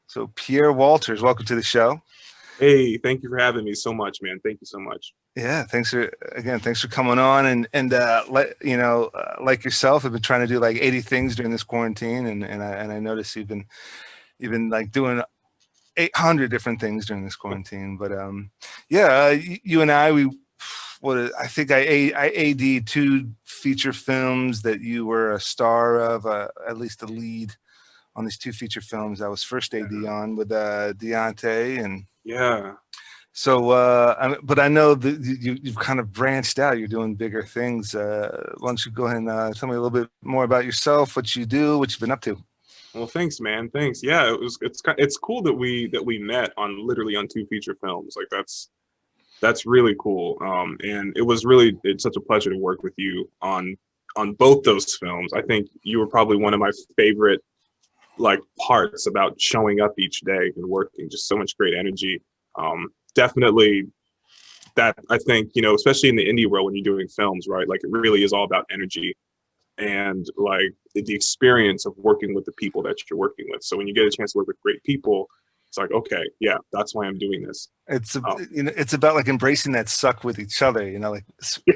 So Pierre Walters, welcome to the show. Hey, thank you for having me so much, man. Thank you so much. Yeah, thanks for coming on and like yourself, I've been trying to do like 80 things during this quarantine, and I noticed you've been like doing 800 different things during this quarantine. But you and I think I AD two feature films that you were a star of, at least the lead on these two feature films. I was first AD on with Deontay, and Yeah. so but I know that you've kind of branched out. You're doing bigger things. Why don't you go ahead and tell me a little bit more about yourself, what you do, what you've been up to? Well, thanks, man. Thanks. Yeah, it's cool that we met on literally on two feature films. Like that's really cool. And it's such a pleasure to work with you on both those films. I think you were probably one of my favorite like parts about showing up each day and working. Just so much great energy. Definitely that I think, especially in the indie world when you're doing films, right? Like it really is all about energy and like the experience of working with the people that you're working with. So when you get a chance to work with great people, it's like, okay, yeah, that's why I'm doing this. It's about like embracing that suck with each other, like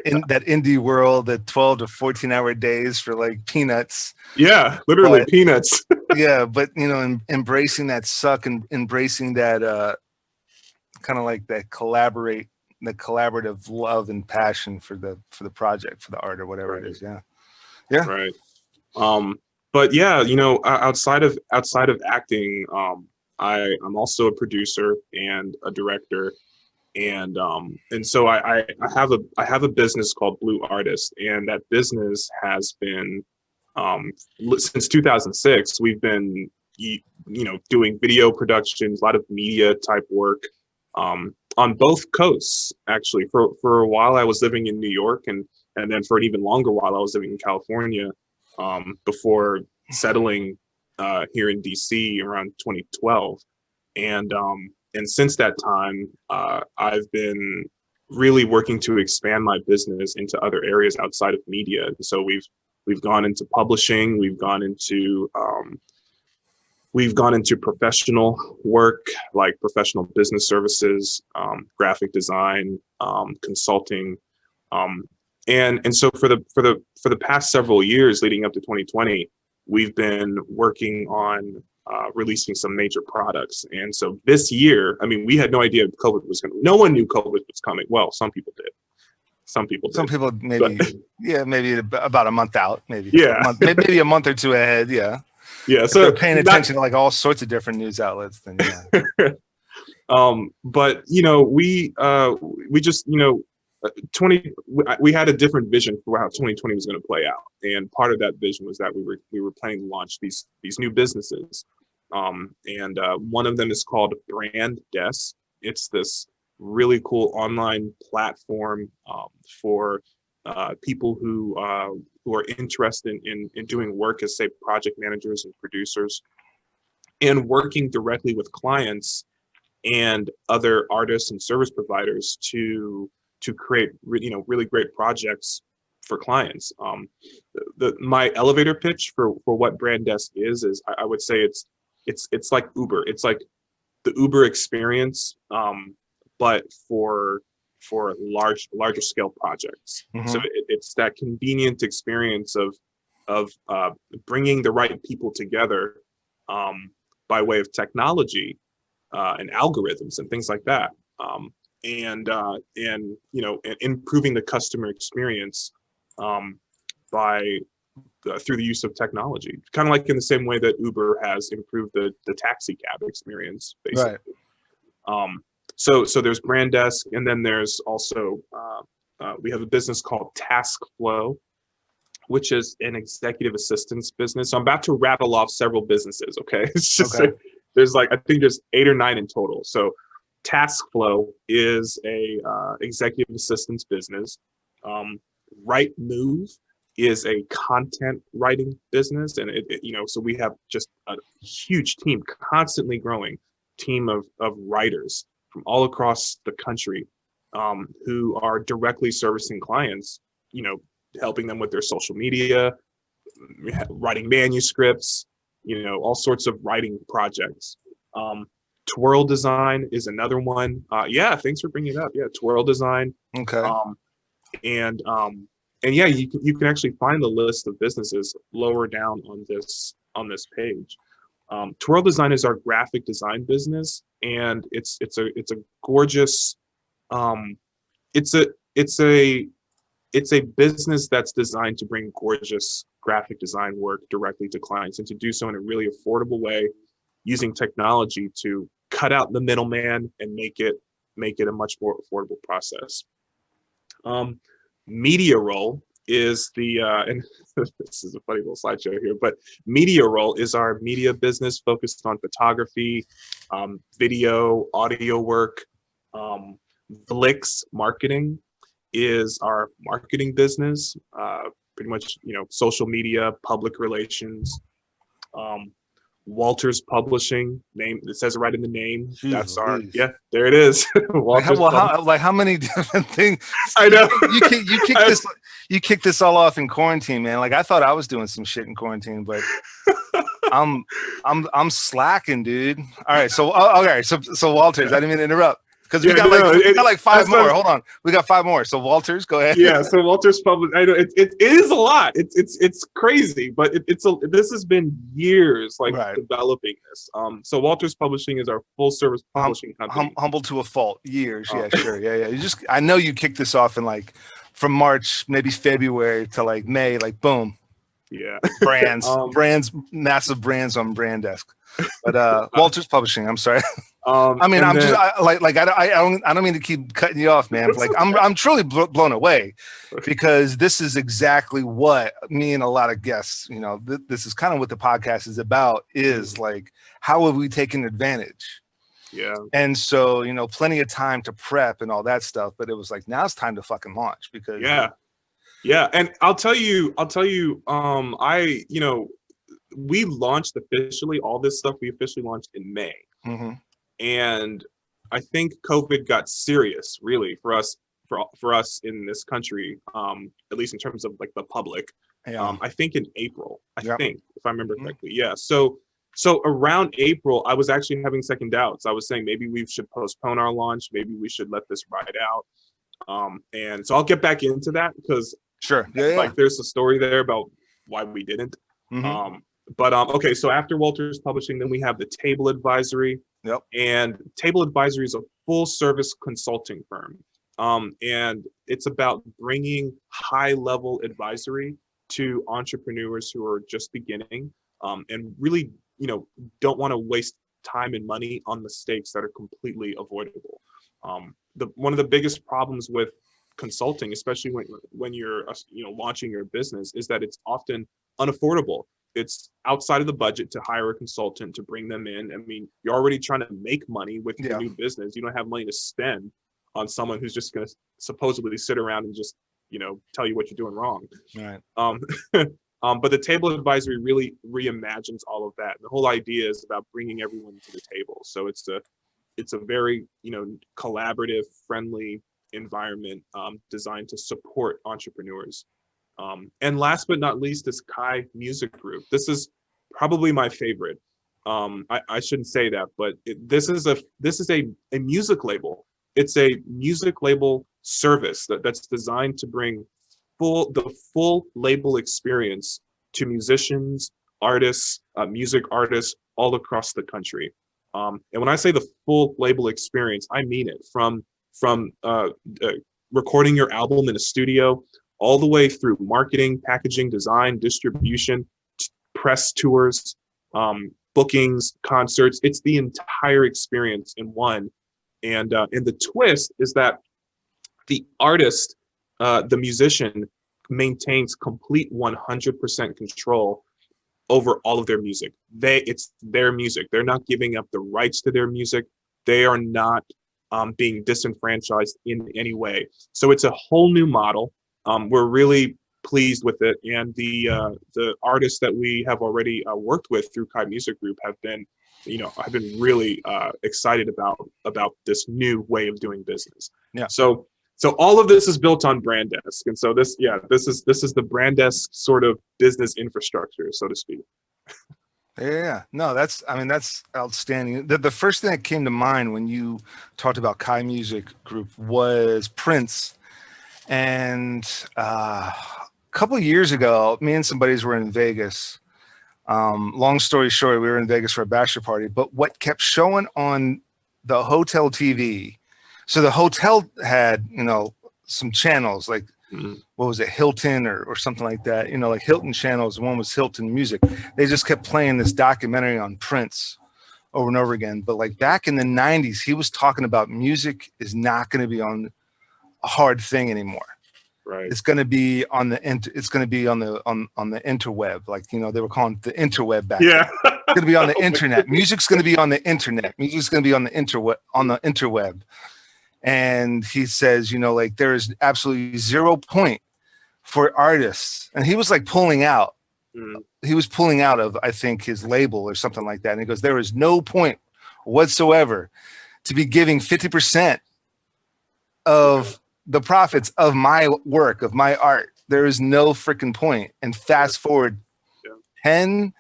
in that indie world, the 12 to 14-hour days for like peanuts. Yeah, literally peanuts. Yeah, but embracing that suck and embracing that kind of like that collaborative love and passion for the project, for the art or whatever it is. Yeah. Right. But yeah, outside of acting, I'm also a producer and a director, and so I have a business called Blue Artist, and that business has been since 2006. We've been doing video productions, a lot of media type work on both coasts. Actually, for a while I was living in New York, and then for an even longer while I was living in California, before settling here in DC around 2012. And since that time, I've been really working to expand my business into other areas outside of media. So we've gone into publishing, we've gone into professional work, like professional business services, graphic design, consulting, and so for the past several years leading up to 2020, we've been working on releasing some major products. And so this year, I mean, we had no idea COVID was coming. No one knew COVID was coming. Well, some people did. Some people maybe, maybe about a month out, maybe. Yeah. Maybe a month or two ahead. Yeah. Yeah. So they're paying attention to like all sorts of different news outlets. Then yeah. But we just we had a different vision for how 2020 was going to play out, and part of that vision was that we were planning to launch these new businesses, and one of them is called BrandDesk. It's this really cool online platform for people who are interested in doing work as, say, project managers and producers, and working directly with clients and other artists and service providers to create really great projects for clients. My elevator pitch for what BrandDesk is I would say it's like Uber. It's like the Uber experience, but for larger scale projects. Mm-hmm. So it's that convenient experience of bringing the right people together by way of technology and algorithms and things like that. And improving the customer experience through the use of technology, kind of like in the same way that Uber has improved the taxi cab experience, basically. Right. So there's BrandDesk, and then there's also we have a business called TaskFlow, which is an executive assistance business. So I'm about to rattle off several businesses. Okay, it's just okay. I think there's 8 or 9 in total. So TaskFlow is a executive assistance business. Rightmove is a content writing business, and so we have just a huge team, constantly growing team of writers from all across the country who are directly servicing clients, helping them with their social media, writing manuscripts, all sorts of writing projects. Twirl Design is another one. Yeah, thanks for bringing it up. Yeah, Twirl Design. Okay. And yeah, you can actually find the list of businesses lower down on this page. Twirl Design is our graphic design business, and it's a gorgeous it's a business that's designed to bring gorgeous graphic design work directly to clients, and to do so in a really affordable way, using technology to cut out the middleman and make it a much more affordable process. Media Roll is the and this is a funny little slideshow here, but Media Roll is our media business focused on photography, video, audio work. Vlix Marketing is our marketing business, pretty much, social media, public relations. Walters Publishing, name, it says it right in the name. Jeez, that's our, please. yeah, there it is. Walters how many different things? I know. You kicked this all off in quarantine, man. Like, I thought I was doing some shit in quarantine, but I'm slacking, dude. All right, so Walters, I didn't mean to interrupt. Because we got like five more. Hold on, we got five more. So Walters, go ahead. Yeah, so Walters Publishing. I know it is a lot. It's crazy, but this has been years developing this. So Walters Publishing is our full service publishing company. Humble to a fault. Years, yeah, sure, yeah. I know you kicked this off in from March, maybe February to May, boom. Yeah. brands, massive brands on Brand Desk. But Walters Publishing, I'm sorry. I don't mean to keep cutting you off, man. But I'm truly blown away, because this is exactly what me and a lot of guests, this is kind of what the podcast is about, is how have we taken advantage? Yeah. And so, plenty of time to prep and all that stuff, but it was now it's time to fucking launch, because yeah. And I'll tell you, we launched officially, all this stuff we officially launched in May. Mm-hmm. And I think COVID got serious, really, for us in this country, at least in terms of the public. Yeah. I think in April, I think, if I remember correctly. Yeah. So around April, I was actually having second doubts. I was saying maybe we should postpone our launch. Maybe we should let this ride out. And so I'll get back into that, because sure, there's a story there about why we didn't. Mm-hmm. Okay, so after Walters Publishing, then we have the Table Advisory. Yep. And Table Advisory is a full service consulting firm. And it's about bringing high level advisory to entrepreneurs who are just beginning, and really, don't want to waste time and money on mistakes that are completely avoidable. One of the biggest problems with consulting, especially when you're launching your business, is that it's often unaffordable. It's outside of the budget to hire a consultant to bring them in. I mean, you're already trying to make money with your new business. You don't have money to spend on someone who's just going to supposedly sit around and just, tell you what you're doing wrong. Right. But the Table Advisory really reimagines all of that. And the whole idea is about bringing everyone to the table. So it's a very, collaborative, friendly environment, designed to support entrepreneurs. And last but not least is Kai Music Group. This is probably my favorite. I shouldn't say that, but this is a music label. It's a music label service that's designed to bring the full label experience to musicians, artists, music artists all across the country. And when I say the full label experience, I mean it. From recording your album in a studio, all the way through marketing, packaging, design, distribution, press tours, bookings, concerts. It's the entire experience in one. And the twist is that the artist, the musician, maintains complete 100% control over all of their music. It's their music. They're not giving up the rights to their music. They are not being disenfranchised in any way. So it's a whole new model. We're really pleased with it, and the artists that we have already worked with through Kai Music Group have been really excited about this new way of doing business. Yeah. So all of this is built on Brand Desk, and so this is the Brand Desk sort of business infrastructure, so to speak. Yeah, no, I mean, that's outstanding. The first thing that came to mind when you talked about Kai Music Group was Prince. And a couple of years ago, me and some buddies were in Vegas. Long story short, we were in Vegas for a bachelor party, but what kept showing on the hotel TV, so the hotel had, you know, some channels like, what was it, Hilton or something like that, you know, like Hilton channels. One was Hilton Music. They just kept playing this documentary on Prince over and over again. But like back in the 90s, he was talking about music is not going to be on a hard thing anymore. Right. It's going to be on the it's going to be on the interweb, like, you know, they were calling it the interweb back then. It's going to be on the internet. Music's going to be on the internet. Music's going to be on the interweb. And he says, you know, like there is absolutely 0 point for artists. And he was like pulling out. He was pulling out of, I think, his label or something like that. And he goes, there is no point whatsoever to be giving 50% of the profits of my work, of my art. There is no freaking point. And fast forward 10,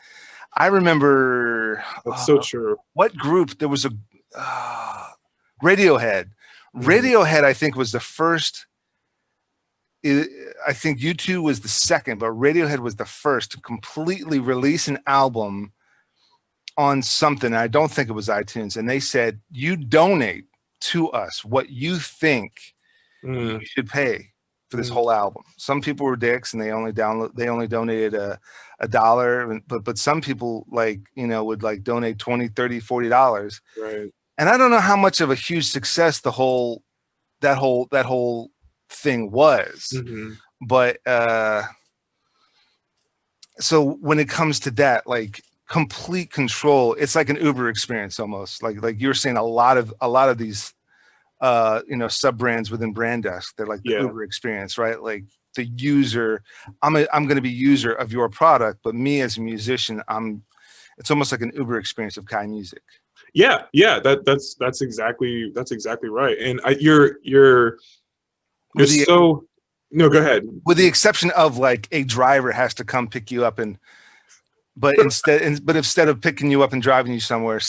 I remember. That's so true. What group? There was a Radiohead. Radiohead, I think, was the first. I think U2 was the second, but Radiohead was the first to completely release an album on something. I don't think it was iTunes. And they said, you donate to us what you think you should pay for this whole album. Some people were dicks and they only donated a dollar, but some people, like, you know, would like donate 20, 30, $40. Right. And I don't know how much of a huge success that whole thing was. But so when it comes to that, like complete control, it's like an Uber experience almost. Like you're saying, a lot of these you know, sub brands within Brand Desk, they're like the Uber experience, right? Like the user, I'm going to be user of your product, but me as a musician, it's almost like an Uber experience of Kai Music. Yeah, that's exactly right. And you're so, no, go ahead. With the exception of like a driver has to come pick you up, but instead of picking you up and driving you somewhere,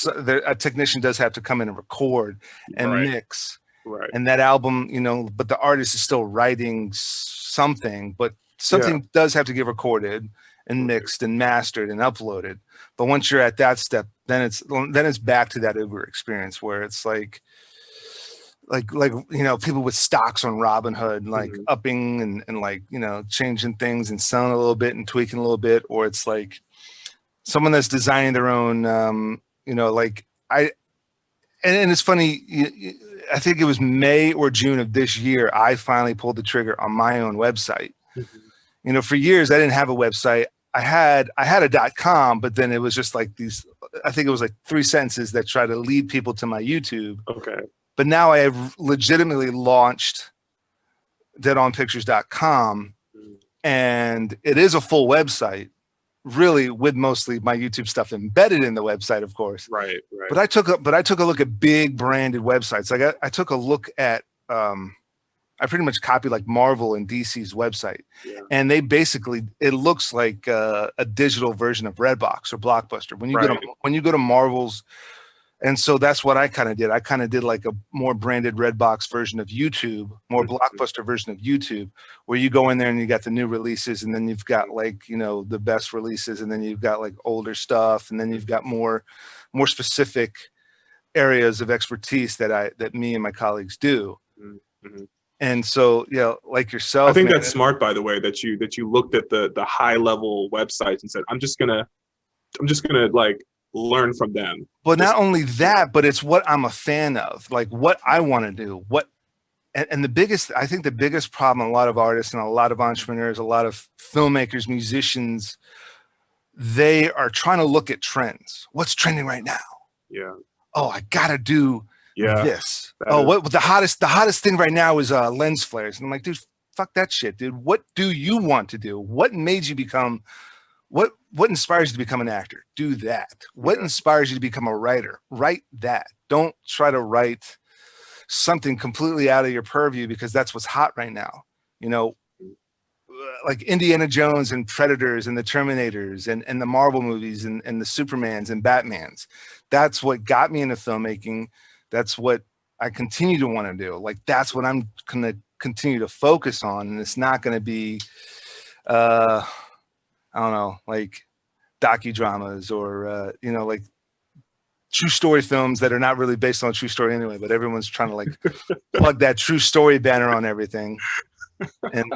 a technician does have to come in and record and mix. Right. And that album, you know, but the artist is still writing something, but something does have to get recorded and mixed and mastered and uploaded. But once you're at that step, then it's back to that Uber experience where it's like, you know, people with stocks on Robinhood, like upping and like, you know, changing things and selling a little bit and tweaking a little bit, or it's like someone that's designing their own, you know, like and it's funny, I think it was May or June of this year, I finally pulled the trigger on my own website. You know, for years I didn't have a website. I had a .com, but then it was just like these, I think it was like 3 sentences that try to lead people to my YouTube. Okay. But now I have legitimately launched deadonpictures.com, and it is a full website, really, with mostly my YouTube stuff embedded in the website, of course. Right. But I took a look at big branded websites. Like I took a look at I pretty much copied like Marvel and DC's website, and they basically, it looks like a digital version of Redbox or Blockbuster when you go to Marvel's. And so that's what I kind of did. I kind of did like a more branded Redbox version of YouTube, more Blockbuster version of YouTube, where you go in there and you got the new releases, and then you've got like, you know, the best releases, and then you've got like older stuff, and then you've got more specific areas of expertise that me and my colleagues do. And so, yeah, like yourself, I think that's smart, by the way, that you looked at the high level websites and said, I'm just gonna like learn from them. But not only that, but it's what I'm a fan of, like what I want to do. And I think the biggest problem, a lot of artists and a lot of entrepreneurs, a lot of filmmakers, musicians, they are trying to look at trends. What's trending right now? Yeah. Oh, I gotta do this. What the hottest thing right now is lens flares. And I'm like, dude, fuck that shit, dude. What do you want to do? What made you become? What inspires you to become an actor? Do that. What inspires you to become a writer? Write that. Don't try to write something completely out of your purview because that's what's hot right now. You know, like Indiana Jones and Predators and the Terminators and the Marvel movies and the Supermans and Batmans. That's what got me into filmmaking. That's what I continue to want to do. Like, that's what I'm going to continue to focus on. And it's not going to be, I don't know, like docudramas or, you know, like true story films that are not really based on a true story anyway, but everyone's trying to like plug that true story banner on everything. And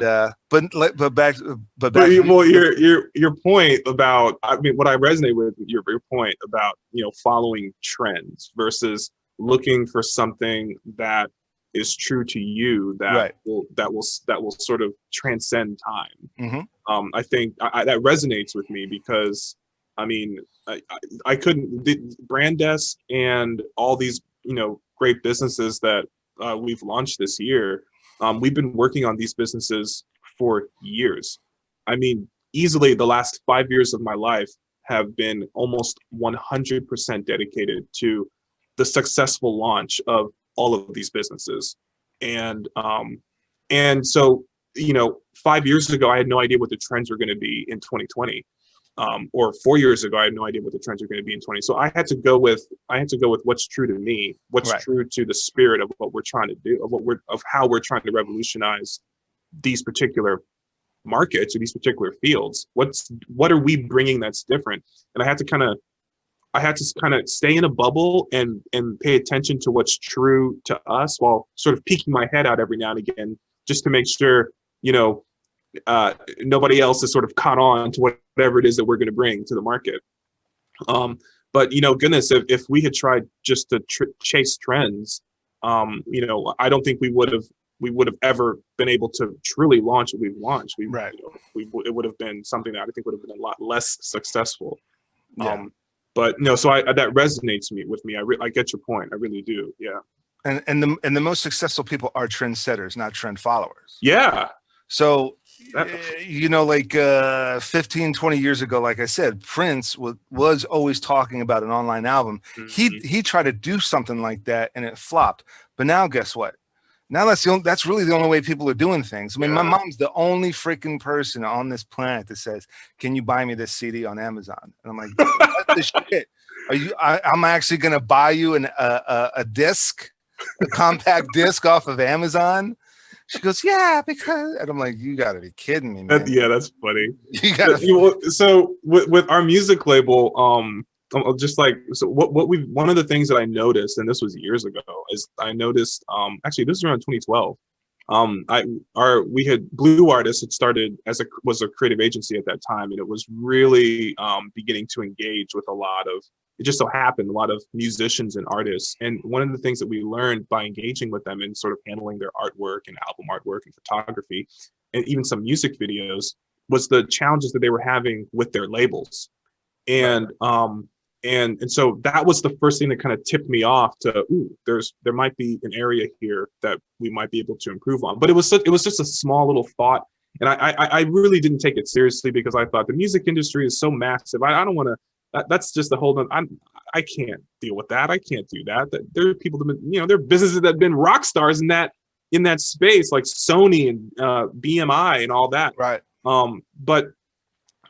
but back well, your point about, I mean, what I resonate with your point about, you know, following trends versus looking for something that is true to you, that will sort of transcend time. I think that resonates with me because, I mean, I couldn't, Brand Desk and all these, you know, great businesses that we've launched this year, we've been working on these businesses for years. I mean, easily the last 5 years of my life have been almost 100% dedicated to the successful launch of all of these businesses. And so, you know, 5 years ago, I had no idea what the trends were going to be in 2020. Or 4 years ago, I had no idea what the trends were going to be in 20. So I had to go with what's true to me, what's true to the spirit of what we're trying to do, of how we're trying to revolutionize these particular markets or these particular fields. What are we bringing that's different? And I had to kind of stay in a bubble and pay attention to what's true to us, while sort of peeking my head out every now and again, just to make sure, you know, nobody else is sort of caught on to whatever it is that we're going to bring to the market. But, you know, goodness, if we had tried just to chase trends, you know, I don't think we would have ever been able to truly launch what we've launched. You know, it would have been something that I think would have been a lot less successful. Yeah. But no, so that resonates with me. I get your point. I really do. Yeah. And the most successful people are trendsetters, not trend followers. Yeah. So, you know, like 15, 20 years ago, like I said, Prince was always talking about an online album. He tried to do something like that and it flopped. But now guess what? Now that's really the only way people are doing things. I mean, my mom's the only freaking person on this planet that says, "Can you buy me this CD on Amazon?" And I'm like, "What the shit? Are you? I'm actually gonna buy you a disc, a compact disc off of Amazon?" She goes, "Yeah, because," and I'm like, "You gotta be kidding me, man." Yeah, that's funny. You gotta. So with our music label, just like, so one of the things that I noticed, and this was years ago, is I noticed, actually this was around 2012. We had Blue Artists had started was a creative agency at that time, and it was really beginning to engage with it just so happened, a lot of musicians and artists. And one of the things that we learned by engaging with them and sort of handling their artwork and album artwork and photography, and even some music videos, was the challenges that they were having with their labels. And so that was the first thing that kind of tipped me off to, there might be an area here that we might be able to improve on. But it was just a small little thought. And I really didn't take it seriously, because I thought the music industry is so massive. I don't want to, that's just a whole, I can't deal with that. I can't do that. There are people that, you know, there are businesses that have been rock stars in that space, like Sony and BMI and all that. Right. But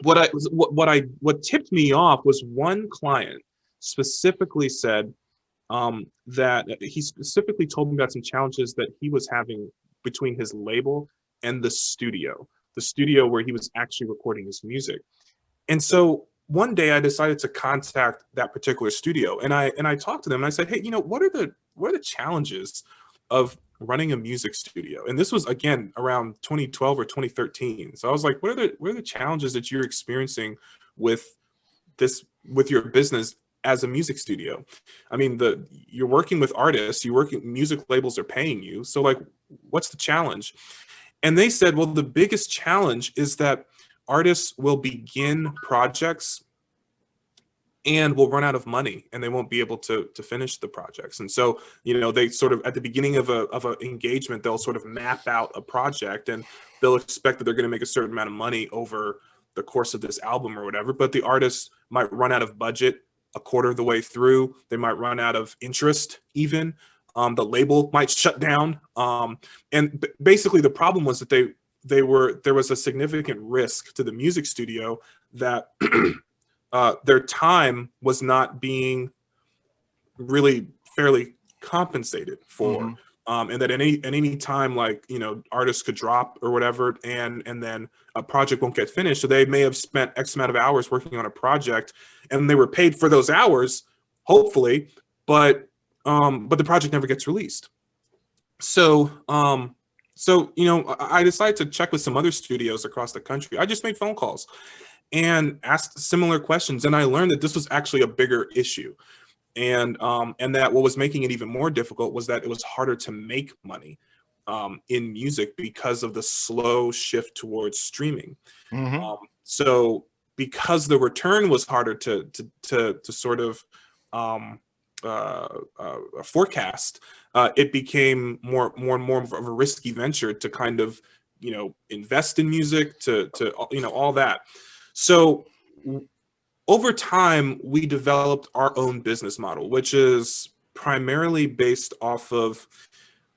what tipped me off was one client specifically said that he specifically told me about some challenges that he was having between his label and the studio where he was actually recording his music. And so one day I decided to contact that particular studio, and I talked to them, and I said, "Hey, you know, what are the challenges of running a music studio?" And this was, again, around 2012 or 2013. So I was like, what are the challenges that you're experiencing with your business as a music studio? I mean, you're working with artists, music labels are paying you. So like, what's the challenge? And they said, well, the biggest challenge is that artists will begin projects and will run out of money, and they won't be able to finish the projects. And so, you know, they sort of, at the beginning of a engagement, they'll sort of map out a project, and they'll expect that they're going to make a certain amount of money over the course of this album or whatever. But the artists might run out of budget a quarter of the way through. They might run out of interest even. The label might shut down. And basically the problem was that there was a significant risk to the music studio that their time was not being really fairly compensated for. And that at any time, like, you know, artists could drop or whatever, and then a project won't get finished. So they may have spent X amount of hours working on a project, and they were paid for those hours, hopefully, but the project never gets released. So you know, I decided to check with some other studios across the country. I just made phone calls and asked similar questions, and I learned that this was actually a bigger issue. And that what was making it even more difficult was that it was harder to make money in music because of the slow shift towards streaming. So because the return was harder to sort of forecast, it became more and more of a risky venture to kind of, you know, invest in music, to you know, all that. So over time, we developed our own business model, which is primarily based off of,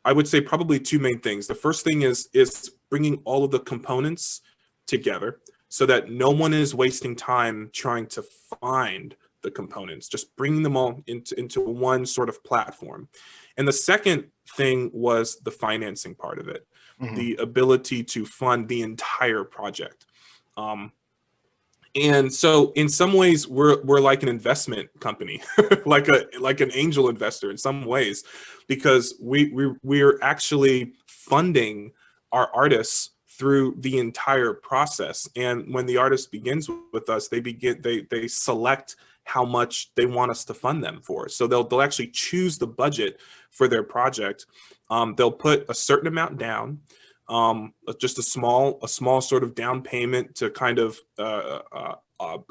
I would say, probably two main things. The first thing is bringing all of the components together so that no one is wasting time trying to find the components, just bringing them all into one sort of platform. And the second thing was the financing part of it, the ability to fund the entire project. And so in some ways, we're like an investment company, like an angel investor in some ways, because we're actually funding our artists through the entire process. And when the artist begins with us, they select how much they want us to fund them for. So they'll actually choose the budget for their project. They'll put a certain amount down, just a small sort of down payment to kind of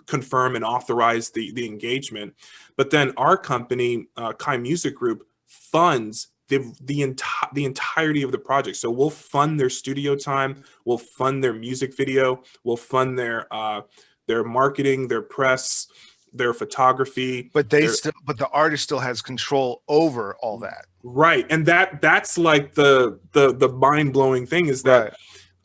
confirm and authorize the engagement. But then our company, Kai Music Group, funds the entirety of the project. So we'll fund their studio time, we'll fund their music video, we'll fund their marketing, their press, their photography. But the artist still has control over all that. Right. And that's like the mind-blowing thing is that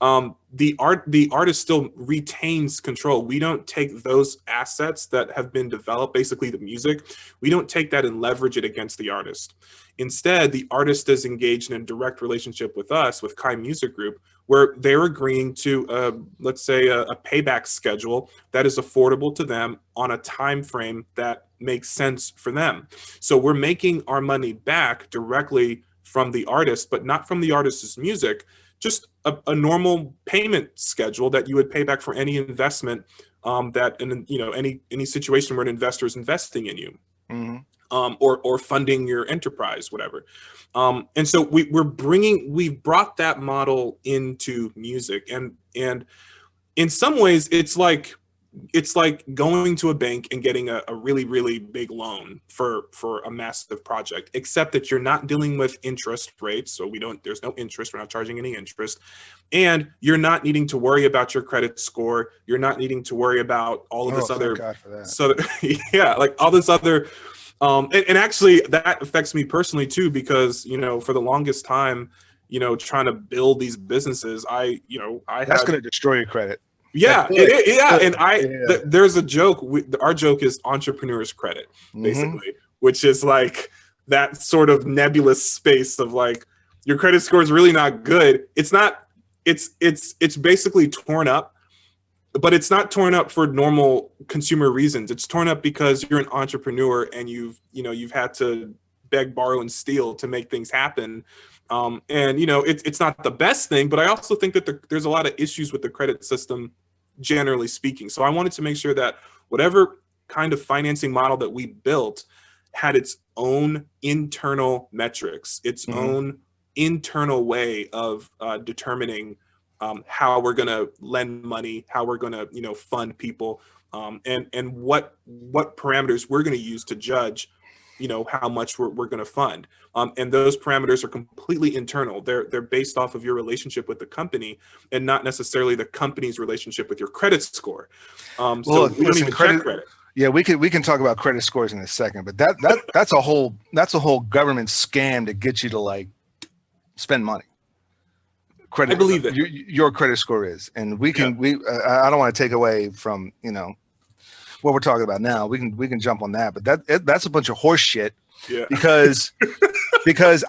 the artist still retains control. We don't take those assets that have been developed, basically the music, we don't take that and leverage it against the artist. Instead, the artist is engaged in a direct relationship with us, with Kai Music Group, where they're agreeing to, let's say, a payback schedule that is affordable to them on a time frame that makes sense for them. So we're making our money back directly from the artist, but not from the artist's music, just a normal payment schedule that you would pay back for any investment that, in, you know, any situation where an investor is investing in you. Or funding your enterprise, whatever. And so we've brought that model into music, and in some ways it's like going to a bank and getting a really, really big loan for a massive project, except that you're not dealing with interest rates. So there's no interest, we're not charging any interest. And you're not needing to worry about your credit score. You're not needing to worry about all of this other, God for that. So yeah, like all this other, and actually that affects me personally too, because, you know, for the longest time, you know, trying to build these businesses, that's going to destroy your credit. Yeah, and there's a joke. Our joke is entrepreneur's credit, basically, which is like that sort of nebulous space of like your credit score is really not good. It's not. It's basically torn up, but it's not torn up for normal consumer reasons. It's torn up because you're an entrepreneur and you've had to beg, borrow, and steal to make things happen. And you know, it's not the best thing, but I also think that there's a lot of issues with the credit system, generally speaking. So I wanted to make sure that whatever kind of financing model that we built had its own internal metrics, its own internal way of determining how we're going to lend money, how we're going to, you know, fund people, and what parameters we're going to use to judge, you know, how much we're going to fund. And those parameters are completely internal. They're based off of your relationship with the company and not necessarily the company's relationship with your credit score. So we don't even check credit. Yeah, we can talk about credit scores in a second, but that's a whole government scam to get you to like spend money. credit, I believe it. your credit score is, and we can I don't want to take away from what we're talking about now. We can jump on that, but that's a bunch of horse shit. Yeah. Because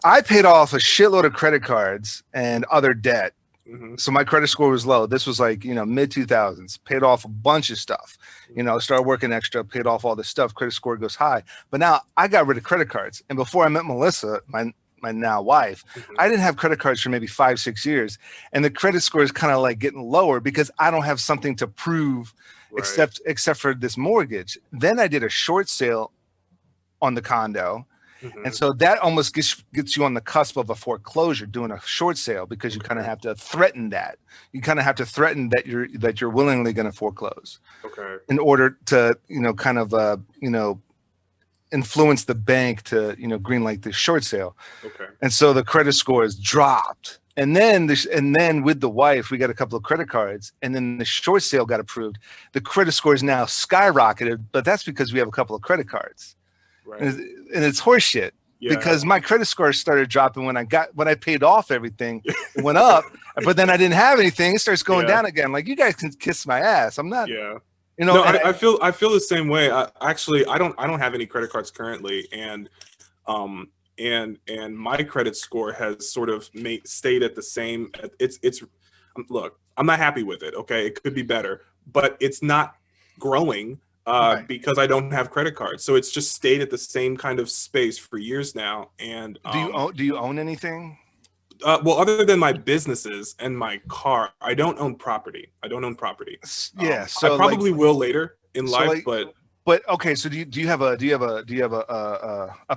I paid off a shitload of credit cards and other debt. So my credit score was low. This was like, mid 2000s, paid off a bunch of stuff, started working extra, paid off all this stuff. Credit score goes high. But now I got rid of credit cards. And before I met Melissa, my now wife, I didn't have credit cards for maybe 5-6 years. And the credit score is kind of like getting lower because I don't have something to prove except for this mortgage. Then I did a short sale on the condo. And so that almost gets you on the cusp of a foreclosure, doing a short sale, because you kind of have to threaten that. You kind of have to threaten that you're willingly going to foreclose. Okay. In order to, influence the bank to, greenlight this short sale. Okay. And so the credit score is dropped. And then with the wife, we got a couple of credit cards, and then the short sale got approved. The credit score is now skyrocketed, but that's because we have a couple of credit cards. Right. And it's horseshit because my credit score started dropping when I paid off everything. It went up, but then I didn't have anything. It starts going down again. Like, you guys can kiss my ass. I'm not. Yeah. No, I feel the same way. I don't have any credit cards currently, and my credit score has sort of stayed at the same. It's look, I'm not happy with it. Okay, it could be better, but it's not growing. Because I don't have credit cards, so it's just stayed at the same kind of space for years now. And do you own anything? Well, other than my businesses and my car, I don't own property. Yeah, so I probably will later in life, but okay. So do you have a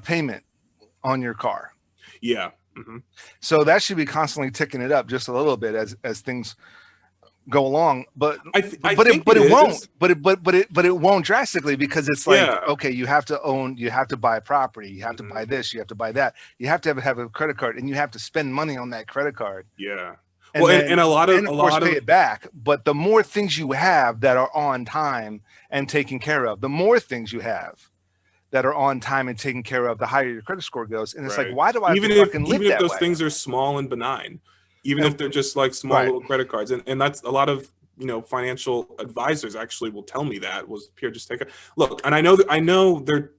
payment on your car? Yeah. So that should be constantly ticking it up just a little bit as things go along, but it won't drastically, because it's like, okay, you have to buy a property, you have to buy this, you have to buy that, you have to have a credit card, and you have to spend money on that credit card. Yeah. And a lot of pay it back. But the more things you have that are on time and taken care of, the more things you have that are on time and taken care of, the higher your credit score goes. And it's like, why do I even if those things are small and benign? Even if they're just like small little credit cards, and that's a lot of financial advisors actually will tell me that was Pierre, just take a look. And I know they're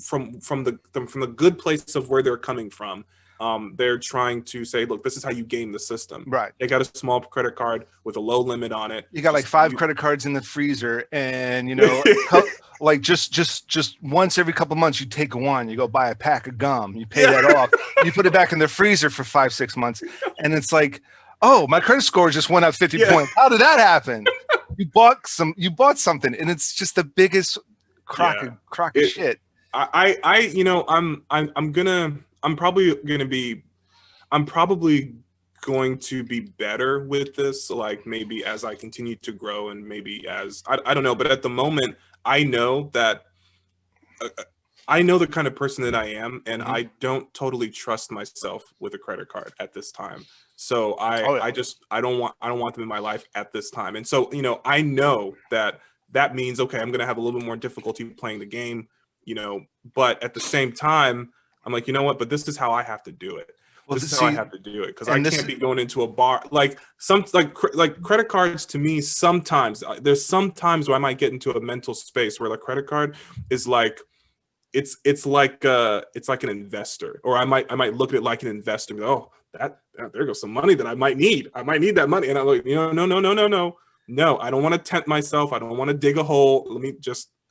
from the good place of where they're coming from. They're trying to say, look, this is how you game the system. Right. They got a small credit card with a low limit on it. You got like 5 credit cards in the freezer, and like just once every couple months you take one, you go buy a pack of gum, you pay that off, you put it back in the freezer for 5-6 months, and it's like, oh, my credit score just went up 50 points. How did that happen? You bought something, and it's just the biggest crock of shit. I'm probably going to be better with this, like maybe as I continue to grow, and maybe as I don't know, but at the moment I know that I know the kind of person that I am, and I don't totally trust myself with a credit card at this time. So I don't want them in my life at this time. And so, I know that means, okay, I'm going to have a little bit more difficulty playing the game, but at the same time, I'm like, you know what? But this is how I have to do it. This is how I have to do it, because I can't be going into a bar like credit cards. To me, sometimes there's some times where I might get into a mental space where like credit card is like it's like an investor, or I might look at it like an investor. And go, oh, there goes some money that I might need. I might need that money, and I'm like, no, I don't want to tempt myself. I don't want to dig a hole.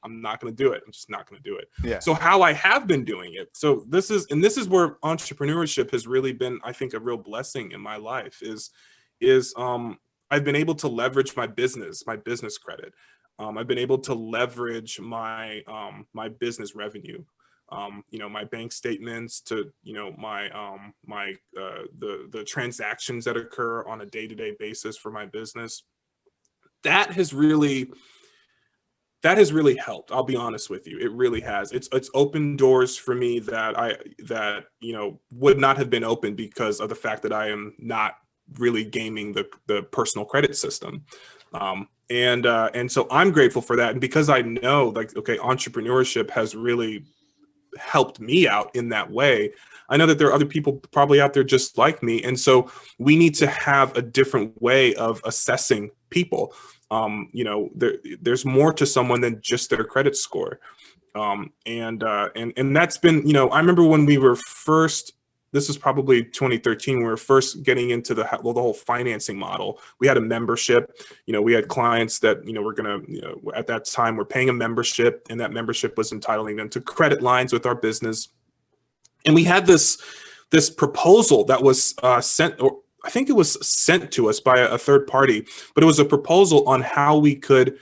I'm not going to do it. I'm just not going to do it. Yeah. So how I have been doing it. So this is where entrepreneurship has really been, I think, a real blessing in my life is I've been able to leverage my business credit. I've been able to leverage my business revenue, my bank statements to, the transactions that occur on a day-to-day basis for my business. That has really helped. I'll be honest with you. It really has. It's opened doors for me that would not have been open because of the fact that I am not really gaming the personal credit system. And so I'm grateful for that. And because I know, like, okay, entrepreneurship has really helped me out in that way. I know that there are other people probably out there just like me. And so we need to have a different way of assessing people. You know, there's more to someone than just their credit score. And that's been, you know, I remember when we were first, this was probably 2013, we were first getting into the whole financing model. We had a membership, you know, we had clients that, you know, were going to, you know, at that time we're paying a membership, and that membership was entitling them to credit lines with our business. And we had this proposal that was sent, or I think it was sent to us by a third party, but it was a proposal on how we could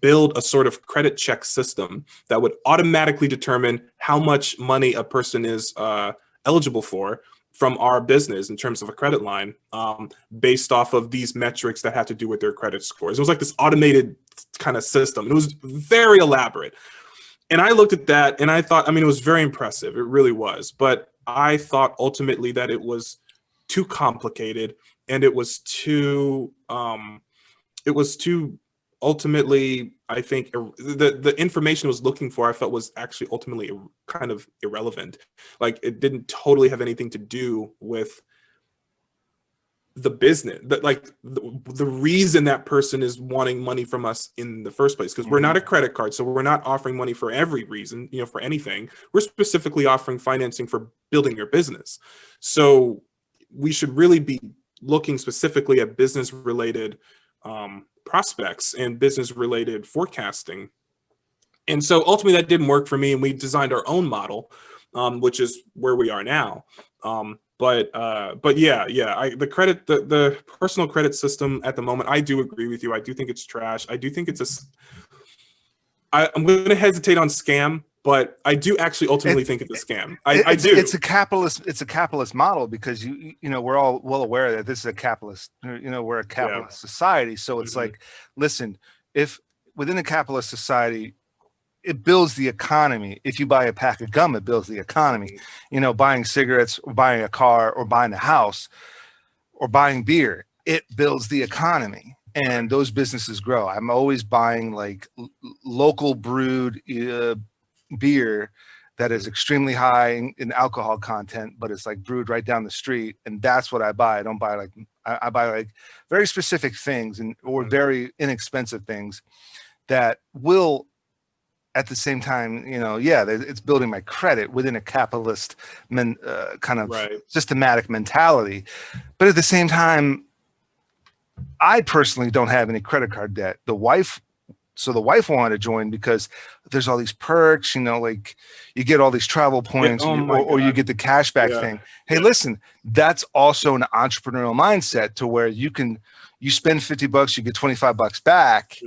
build a sort of credit check system that would automatically determine how much money a person is eligible for from our business in terms of a credit line, based off of these metrics that had to do with their credit scores. It was like this automated kind of system. It was very elaborate. And I looked at that and I thought, I mean, it was very impressive. It really was. But I thought ultimately that it was too complicated, and it was too ultimately, I think the information it was looking for, I felt was actually ultimately kind of irrelevant. Like, it didn't totally have anything to do with the business, that like the reason that person is wanting money from us in the first place, because we're not a credit card, so we're not offering money for every reason, you know, for anything. We're specifically offering financing for building your business. So we should really be looking specifically at business related prospects and business related forecasting. And so ultimately that didn't work for me, and we designed our own model, which is where we are now. But yeah, the personal credit system at the moment, I do agree with you. I do think it's trash. I do think it's I'm going to hesitate on scam, but I do actually ultimately think it's a scam. I do. It's a capitalist model, because you know, we're all well aware that this is a capitalist, you know, we're a capitalist society. So it's like, listen, if within a capitalist society, it builds the economy. If you buy a pack of gum, it builds the economy. You know, buying cigarettes or buying a car or buying a house or buying beer, it builds the economy, and those businesses grow. I'm always buying like local brewed beer that is extremely high in alcohol content, but it's like brewed right down the street, and that's what I buy. I don't buy like, I buy like very specific things or very inexpensive things that will, at the same time, you know, yeah, it's building my credit within a capitalist kind of systematic mentality. But at the same time, I personally don't have any credit card debt. The wife wanted to join because there's all these perks, you know, like you get all these travel points, or you get the cashback thing. Hey, listen, that's also an entrepreneurial mindset, to where you spend $50, you get $25 back.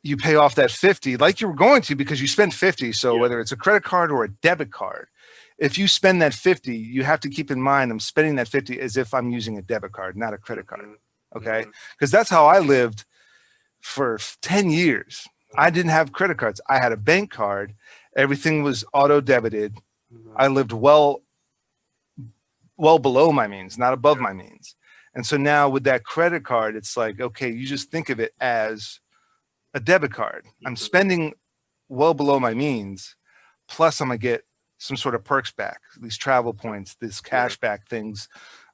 You pay off that 50 like you were going to, because you spent 50. So whether it's a credit card or a debit card, if you spend that 50, you have to keep in mind, I'm spending that 50 as if I'm using a debit card, not a credit card. Okay. Because that's how I lived for 10 years. I didn't have credit cards. I had a bank card. Everything was auto debited. I lived well below my means, not above my means. And so now with that credit card, it's like, okay, you just think of it as a debit card. I'm spending well below my means, plus I'm gonna get some sort of perks back, these travel points, these cashback things.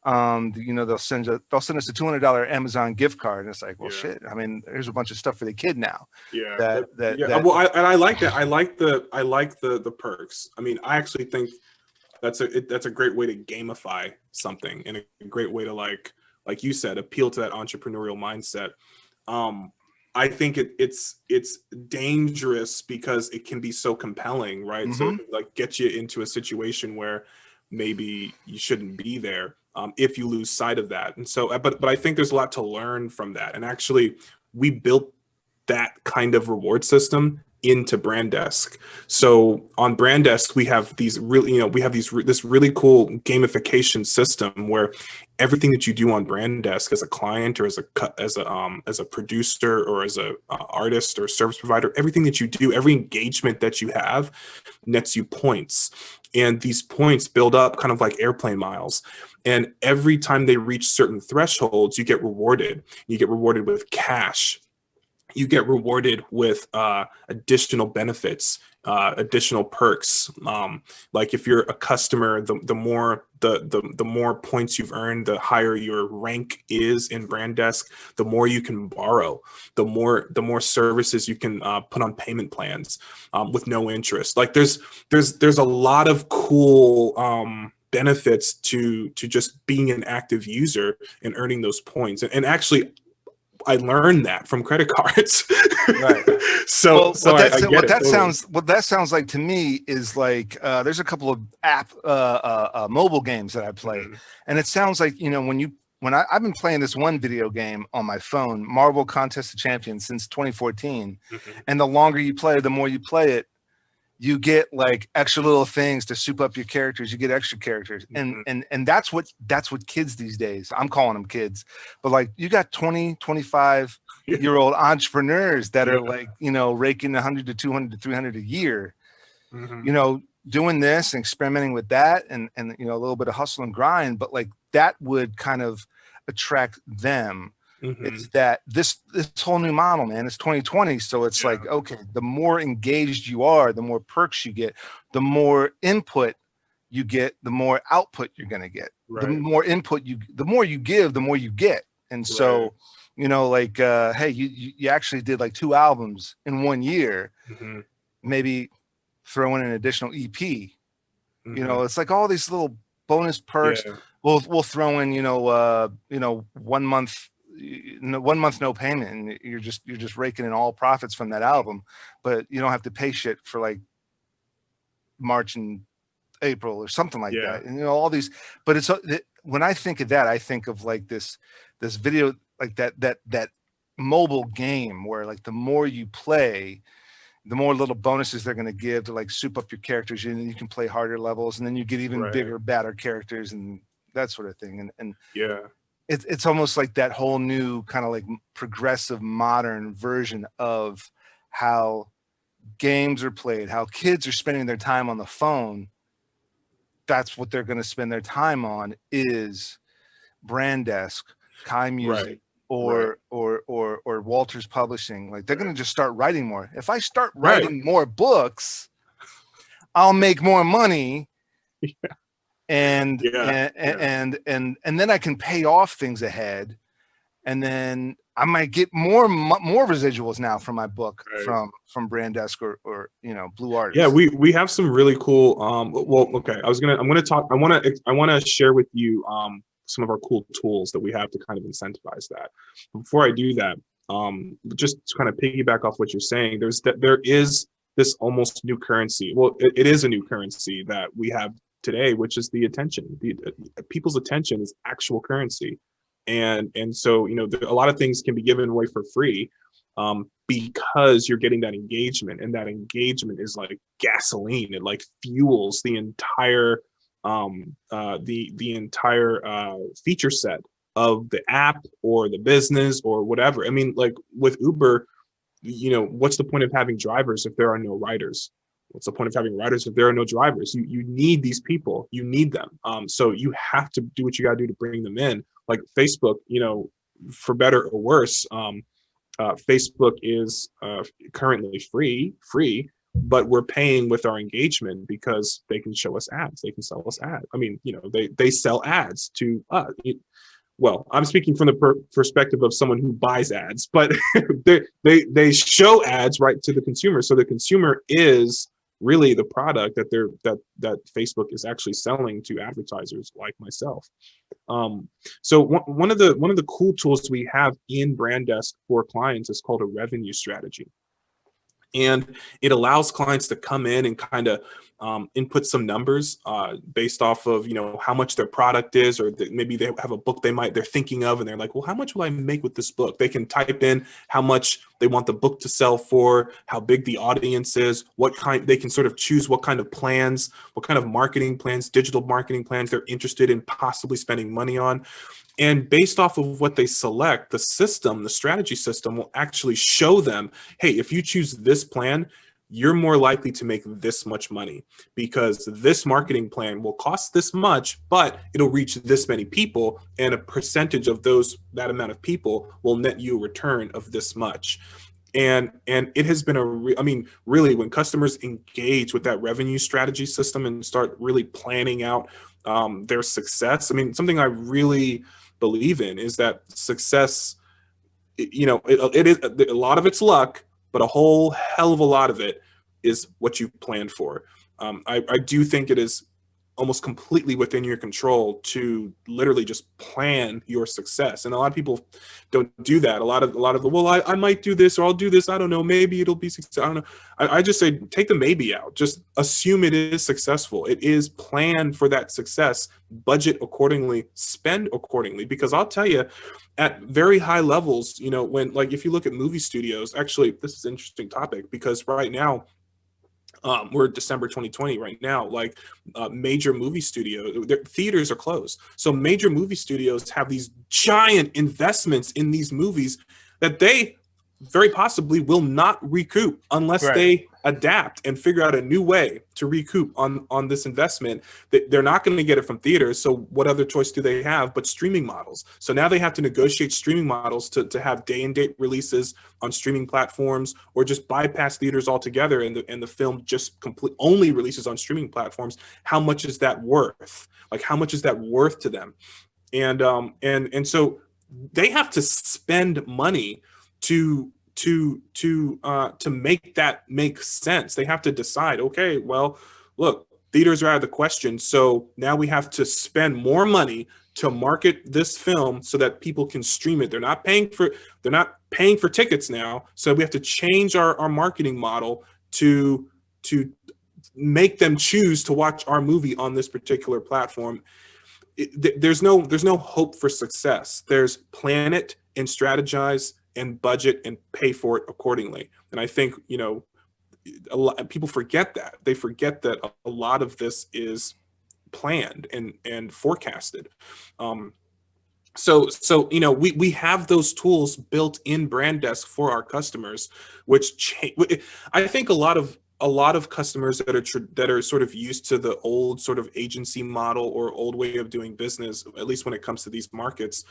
You know, they'll send us a $200 Amazon gift card, and it's like, well, shit. I mean, there's a bunch of stuff for the kid now. Well, I like that. I like the perks. I mean, I actually think that's a great way to gamify something, and a great way to, like you said, appeal to that entrepreneurial mindset. I think it's dangerous because it can be so compelling, right? So it, like, gets you into a situation where maybe you shouldn't be there if you lose sight of that. And so, but I think there's a lot to learn from that. And actually, we built that kind of reward system into BrandDesk. So on BrandDesk, we have these really, this really cool gamification system where everything that you do on BrandDesk as a client, or as a producer, or as a artist or service provider, everything that you do, every engagement that you have nets you points. And these points build up kind of like airplane miles. And every time they reach certain thresholds, you get rewarded. You get rewarded with cash. you get rewarded with additional benefits, additional perks. Like if you're a customer, the more points you've earned, the higher your rank is in Brand Desk, the more you can borrow, the more services you can put on payment plans with no interest. Like there's a lot of cool benefits to just being an active user and earning those points. And actually, I learned that from credit cards. Right. So What that sounds like to me is like there's a couple of mobile games that I play, and it sounds like, you know, when I've been playing this one video game on my phone, Marvel Contest of Champions, since 2014, and the longer you play, the more you play it, you get like extra little things to soup up your characters. You get extra characters, and that's what kids these days, I'm calling them kids, but like you got 20, 25-year-old entrepreneurs that are like, you know, raking 100 to 200 to 300 a year, you know, doing this and experimenting with that, and you know, a little bit of hustle and grind, but like that would kind of attract them. It's that this whole new model, man, it's 2020. So it's like, okay, the more engaged you are, the more perks you get, the more input you get, the more output you're going to get. The more input the more you give, the more you get. And so, you know, like, hey, you actually did like 2 albums in 1 year, maybe throw in an additional EP. You know, it's like all these little bonus perks. We'll throw in, you know, 1 month, 1 month no payment, and you're just raking in all profits from that album, but you don't have to pay shit for like March and April or something like that. And you know, all these, but it's when I think of that, I think of like this video, like that mobile game where like the more you play, the more little bonuses they're going to give to like soup up your characters, and then you can play harder levels, and then you get even bigger, badder characters and that sort of thing. And it's almost like that whole new kind of like progressive modern version of how games are played, how kids are spending their time on the phone. That's what they're going to spend their time on, is Brand Desk, Kai Music, or Walters Publishing. Like they're going to just start writing more. If I start writing more books, I'll make more money. And then I can pay off things ahead, and then I might get more residuals now from my book from Brand Desk or you know, Blue Artist. Yeah, we have some really cool well, okay, I want to share with you some of our cool tools that we have to kind of incentivize that. Before I do that, just to kind of piggyback off what you're saying, there is this almost new currency. Well, it is a new currency that we have today, which is the attention. People's attention is actual currency, and so, you know, a lot of things can be given away for free because you're getting that engagement, and that engagement is like gasoline. It like fuels the entire the entire feature set of the app or the business or whatever. I mean, like with Uber, you know, what's the point of having drivers if there are no riders? What's the point of having riders if there are no drivers? You need these people. You need them. So you have to do what you got to do to bring them in. Like Facebook, you know, for better or worse, Facebook is currently free, but we're paying with our engagement because they can show us ads. They can sell us ads. I mean, you know, they sell ads to us. Well, I'm speaking from the perspective of someone who buys ads, but they show ads right to the consumer. So the consumer is really the product that Facebook is actually selling to advertisers like myself. So one of the cool tools we have in Brand Desk for clients is called a revenue strategy. And it allows clients to come in and kind of input some numbers based off of, you know, how much their product is, or maybe they have a book they're thinking of, and they're like, well, how much will I make with this book? They can type in how much they want the book to sell for, how big the audience is, they can sort of choose what kind of plans, what kind of marketing plans, digital marketing plans they're interested in possibly spending money on. And based off of what they select, the strategy system will actually show them, hey, if you choose this plan, you're more likely to make this much money because this marketing plan will cost this much, but it'll reach this many people, and a percentage of that amount of people will net you a return of this much. And it has been I mean, really, when customers engage with that revenue strategy system and start really planning out their success, I mean, something I really believe in is that success, you know, it is a lot of it's luck, but a whole hell of a lot of it is what you planned for. I do think it is almost completely within your control to literally just plan your success. And a lot of people don't do that. A lot of the, well, I might do this, or I'll do this. I don't know. Maybe it'll be success. I don't know. I just say, take the maybe out. Just assume it is successful. It is planned for that success, budget accordingly, spend accordingly. Because I'll tell you, at very high levels, you know, when, like, if you look at movie studios, actually, this is an interesting topic, because right now, we're December 2020 right now, like major movie studios, their theaters are closed. So major movie studios have these giant investments in these movies that they very possibly will not recoup unless they adapt and figure out a new way to recoup on this investment. They're not going to get it from theaters. So what other choice do they have but streaming models? So now they have to negotiate streaming models to have day and date releases on streaming platforms, or just bypass theaters altogether, and the film just only releases on streaming platforms. How much is that worth? Like, how much is that worth to them? And so they have to spend money to make that make sense. They have to decide, okay, well, look, theaters are out of the question, so now we have to spend more money to market this film so that people can stream it. They're not paying for tickets now, so we have to change our marketing model to make them choose to watch our movie on this particular platform. There's no hope for success. There's plan it and strategize and budget and pay for it accordingly. And I think, you know, people forget that. They forget that a lot of this is planned and forecasted. So you know, we have those tools built in Brand Desk for our customers, which I think a lot of customers that are sort of used to the old sort of agency model or old way of doing business, at least when it comes to these markets,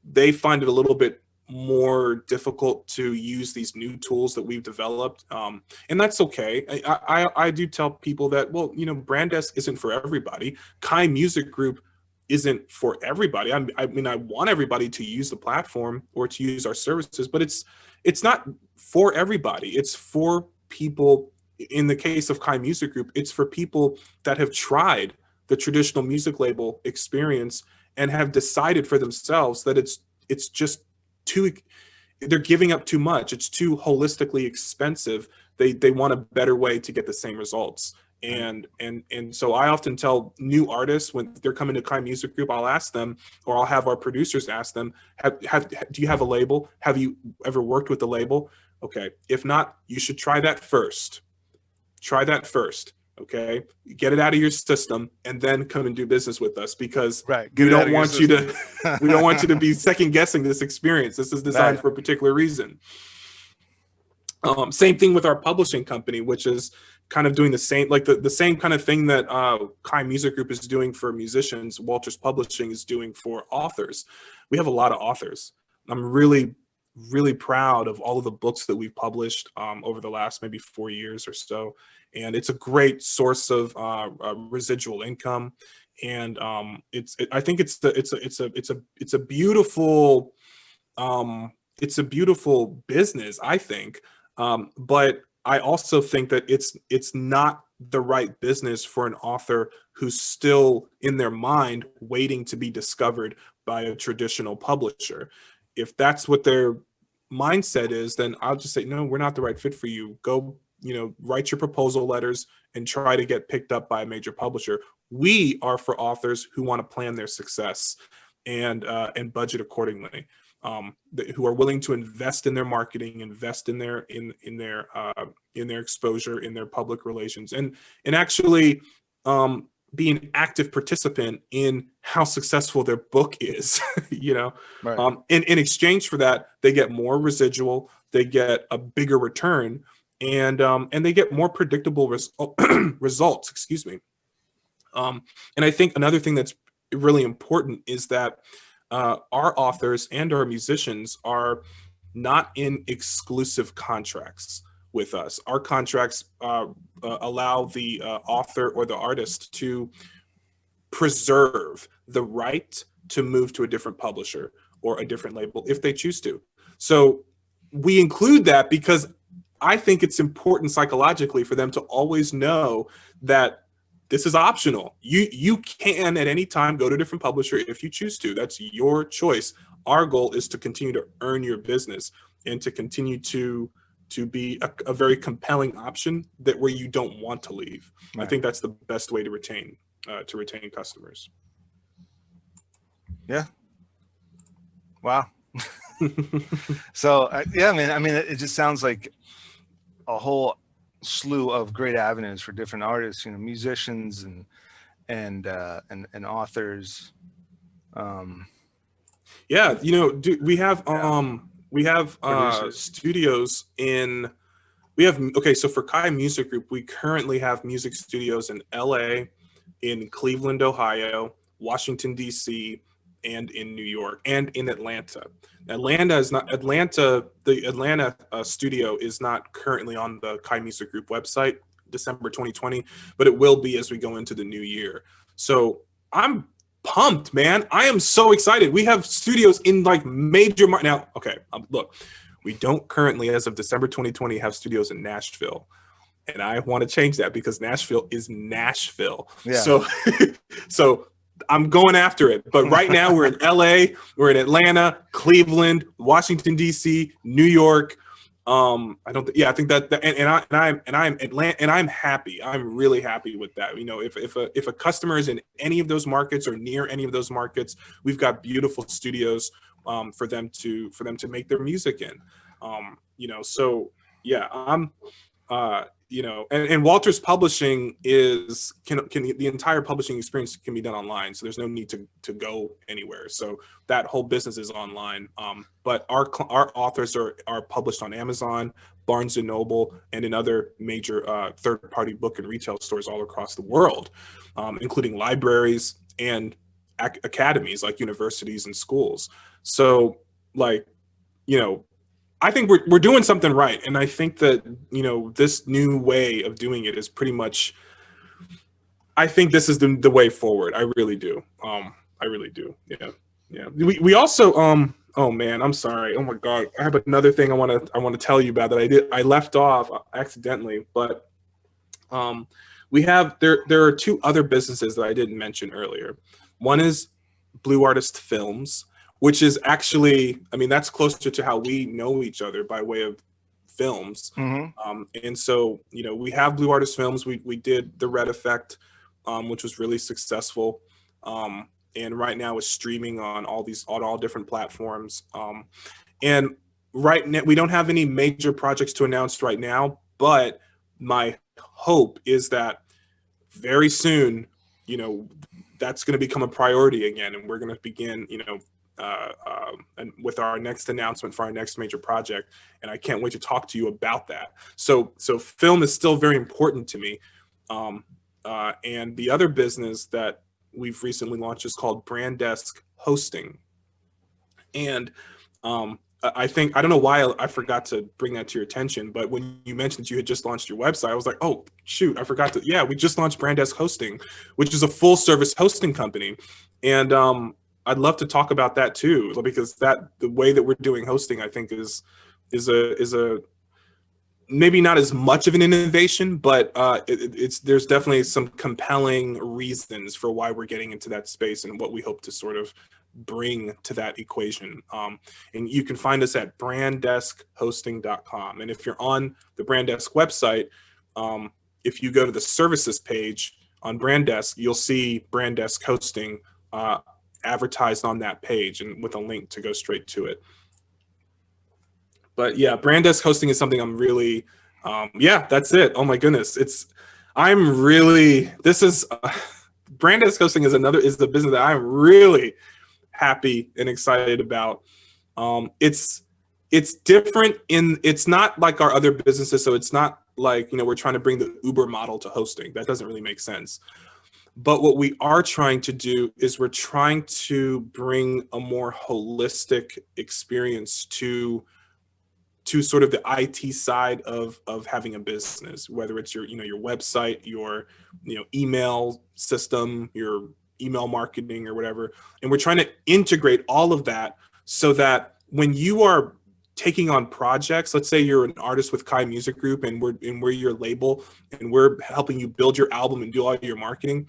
they find it a little bit more difficult to use these new tools that we've developed, and that's okay. I do tell people that, well, you know, Brand Desk isn't for everybody. Kai Music Group isn't for everybody. I mean, I want everybody to use the platform or to use our services, but it's not for everybody. It's for people. In the case of Kai Music Group, it's for people that have tried the traditional music label experience and have decided for themselves that it's just they're giving up too much. It's too holistically expensive. They want a better way to get the same results. And so I often tell new artists when they're coming to Kai Music Group, I'll ask them, or I'll have our producers ask them, do you have a label? Have you ever worked with a label? Okay, if not, you should try that first. Try that first. Okay, get it out of your system and then come and do business with us, because we don't want you to be second guessing this experience. This is designed for a particular reason. Same thing with our publishing company, which is kind of doing the same, like the same kind of thing that Kai Music Group is doing for musicians. Walters Publishing is doing for authors. We have a lot of authors. I'm really proud of all of the books that we've published over the last maybe 4 years or so, and it's a great source of residual income. And I think it's a beautiful business, I think, but I also think that it's not the right business for an author who's still in their mind waiting to be discovered by a traditional publisher. If that's what their mindset is, then I'll just say, no, we're not the right fit for you. Go, you know, write your proposal letters and try to get picked up by a major publisher. We are for authors who want to plan their success and budget accordingly, who are willing to invest in their marketing, invest in their exposure, in their public relations, and actually be an active participant in how successful their book is. You know, in exchange for that, they get more residual, they get a bigger return, and they get more predictable results. Excuse me. And I think another thing that's really important is that our authors and our musicians are not in exclusive contracts with us. Our contracts allow the author or the artist to preserve the right to move to a different publisher or a different label if they choose to. So we include that because I think it's important psychologically for them to always know that this is optional. You can at any time go to a different publisher if you choose to. That's your choice. Our goal is to continue to earn your business and to continue to be a very compelling option that where you don't want to leave. Right. I think that's the best way to retain customers. Yeah. Wow. So yeah, I mean, it just sounds like a whole slew of great avenues for different artists, you know, musicians and authors. Yeah, you know, we have studios in. Okay, so for Kai Music Group, we currently have music studios in LA, in Cleveland, Ohio, Washington, D.C., and in New York, and in Atlanta. The Atlanta studio is not currently on the Kai Music Group website, December 2020, but it will be as we go into the new year. So I'm pumped, man. I am so excited. We have studios in like major now. Okay, look, we don't currently, as of December 2020, have studios in Nashville. And I want to change that because Nashville is Nashville. Yeah. So I'm going after it. But right now we're in LA, we're in Atlanta, Cleveland, Washington, D.C., New York. I think that I'm happy. I'm really happy with that. You know, if a customer is in any of those markets or near any of those markets, we've got beautiful studios for them to make their music in. You know, so yeah, I'm you know, and Walters Publishing can the entire publishing experience can be done online, so there's no need to go anywhere. So that whole business is online. But our authors are published on Amazon, Barnes and Noble, and in other major third-party book and retail stores all across the world, including libraries and academies like universities and schools. So, like, you know, I think we're doing something right, and I think that, you know, this new way of doing it is pretty much. I think this is the way forward. I really do. I really do. Yeah. We also Oh man, I'm sorry. Oh my God, I have another thing I want to tell you about that I left off accidentally, but we have there are two other businesses that I didn't mention earlier. One is Blue Artist Films, which is actually, I mean, that's closer to how we know each other by way of films. Mm-hmm. And so, you know, we have Blue Artist Films. We did The Red Effect, which was really successful. And right now it's streaming on all different platforms. And right now, we don't have any major projects to announce right now, but my hope is that very soon, you know, that's going to become a priority again. And we're going to begin, you know, and with our next announcement for our next major project, and I can't wait to talk to you about that. So film is still very important to me. And the other business that we've recently launched is called Brand Desk Hosting. And I don't know why I forgot to bring that to your attention, but when you mentioned you had just launched your website, I was like, oh shoot, I forgot to. Yeah, we just launched Brand Desk Hosting, which is a full service hosting company. And I'd love to talk about that too, because the way that we're doing hosting, I think is a maybe not as much of an innovation, but there's definitely some compelling reasons for why we're getting into that space and what we hope to sort of bring to that equation. And you can find us at branddeskhosting.com. And if you're on the Brand Desk website, if you go to the services page on Brand Desk, you'll see Brand Desk Hosting advertised on that page and with a link to go straight to it. But yeah, Brand Desk Hosting is something I'm really, yeah, that's it. Oh my goodness. Brand Desk Hosting is the business that I'm really happy and excited about. It's different it's not like our other businesses. So it's not like, you know, we're trying to bring the Uber model to hosting. That doesn't really make sense. But what we are trying to do is we're trying to bring a more holistic experience to to sort of the IT side of having a business, whether it's your, your website, your, email system, your email marketing or whatever. And we're trying to integrate all of that so that when you are taking on projects, let's say you're an artist with Kai Music Group and we're your label and we're helping you build your album and do all your marketing,